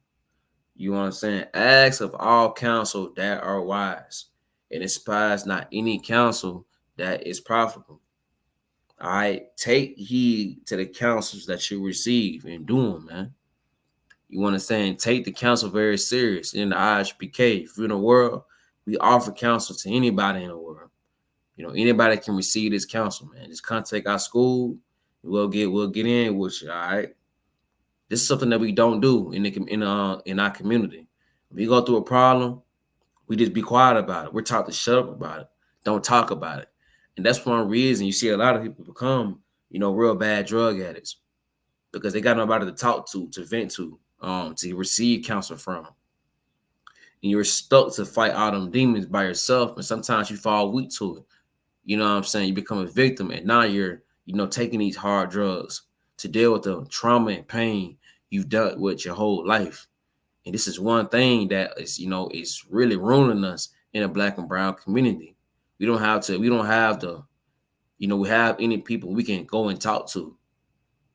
You understand? Ask of all counsel that are wise, and despise not any counsel that is profitable. All right, take heed to the counsels that you receive and do them, man. You understand? Take the counsel very serious. In the IHBK, if you're in the world, we offer counsel to anybody in the world. Anybody can receive this counsel, man. Just contact our school. We'll get in with you. All right. This is something that we don't do in our community. If we go through a problem, we just be quiet about it. We're taught to shut up about it. Don't talk about it. And that's one reason you see a lot of people become, real bad drug addicts, because they got nobody to talk to vent to receive counsel from. And you're stuck to fight all them demons by yourself. And sometimes you fall weak to it. You know what I'm saying? You become a victim, and now you're, taking these hard drugs to deal with the trauma and pain you've dealt with your whole life. And this is one thing that is, is really ruining us in a Black and brown community. We don't have any people we can go and talk to.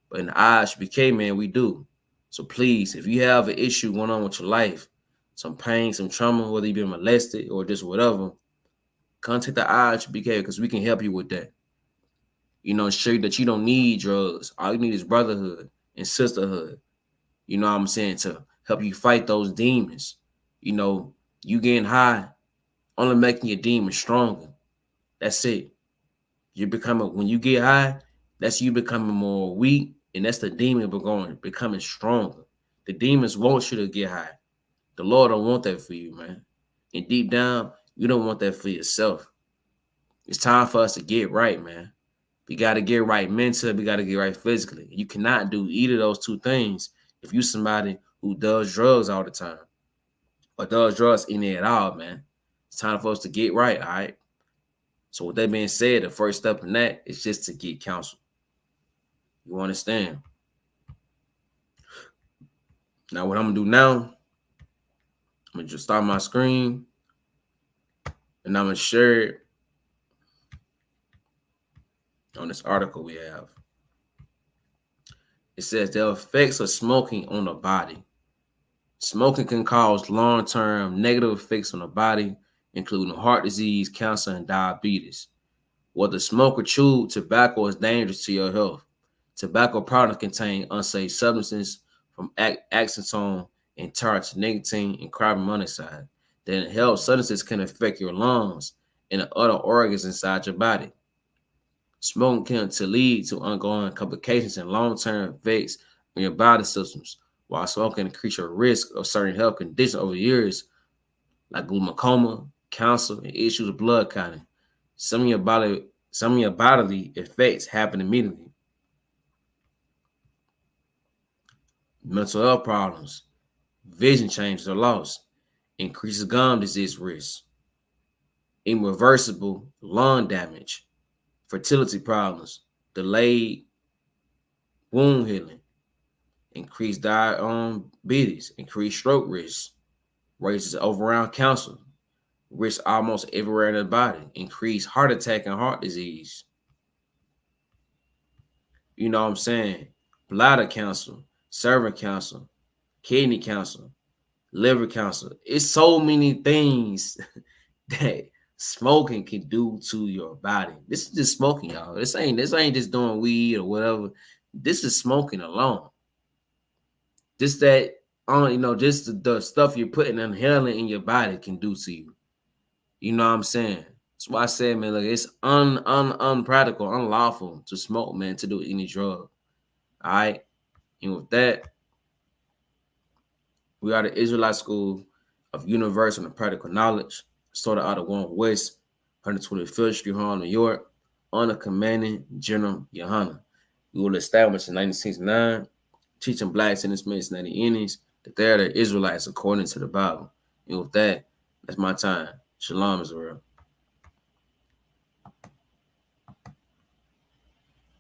But in the IHBK, man, we do. So please, if you have an issue going on with your life, some pain, some trauma, whether you've been molested or just whatever, contact the IHBK, because we can help you with that. Show you that you don't need drugs. All you need is brotherhood and sisterhood. You know what I'm saying? To help you fight those demons. You getting high, only making your demons stronger. That's it. When you get high, that's you becoming more weak, and that's the demon becoming stronger. The demons want you to get high. The Lord don't want that for you, man. And deep down, you don't want that for yourself. It's time for us to get right, man. We got to get right mentally. We got to get right physically. You cannot do either of those two things if you somebody who does drugs all the time or does drugs any at all, man. It's time for us to get right, all right? So with that being said, the first step in that is just to get counsel. You understand? Now, what I'm going to do now, I'm going to just start my screen, and I'm going to share it on this article we have. It says the effects of smoking on the body. Smoking can cause long-term negative effects on the body, including heart disease, cancer, and diabetes. Whether smoke or chew tobacco is dangerous to your health. Tobacco products contain unsafe substances from acetone and tartar, nicotine, and carbon monoxide. The inhaled substances can affect your lungs and other organs inside your body. Smoking can lead to ongoing complications and long-term effects on your body systems, while smoking increases your risk of certain health conditions over years, like glaucoma, cancer, and issues of blood clotting. Some of your bodily effects happen immediately. Mental health problems, vision changes or loss, increases gum disease risk, irreversible lung damage, fertility problems, delayed wound healing, increased diabetes, increased stroke risk, raises overall cancer, risk almost everywhere in the body, increased heart attack and heart disease. You know what I'm saying? Bladder cancer, cervical cancer, kidney cancer, liver cancer. It's so many things that smoking can do to your body. This is just smoking, y'all. This ain't just doing weed or whatever. This is smoking alone. Just that, just the stuff you're putting inhaling in your body can do to you. You know what I'm saying? That's why I said, man, look, it's unpractical, unlawful to smoke, man, to do any drug. All right? And with that, we are the Israelite School of Universal and Practical Knowledge, started out of 1 West, 125th Street, Harlem, New York, under commanding General Yohana. We were established in 1969, teaching blacks in this midst and the innings that they are the Israelites according to the Bible. And with that, that's my time. Shalom, Israel.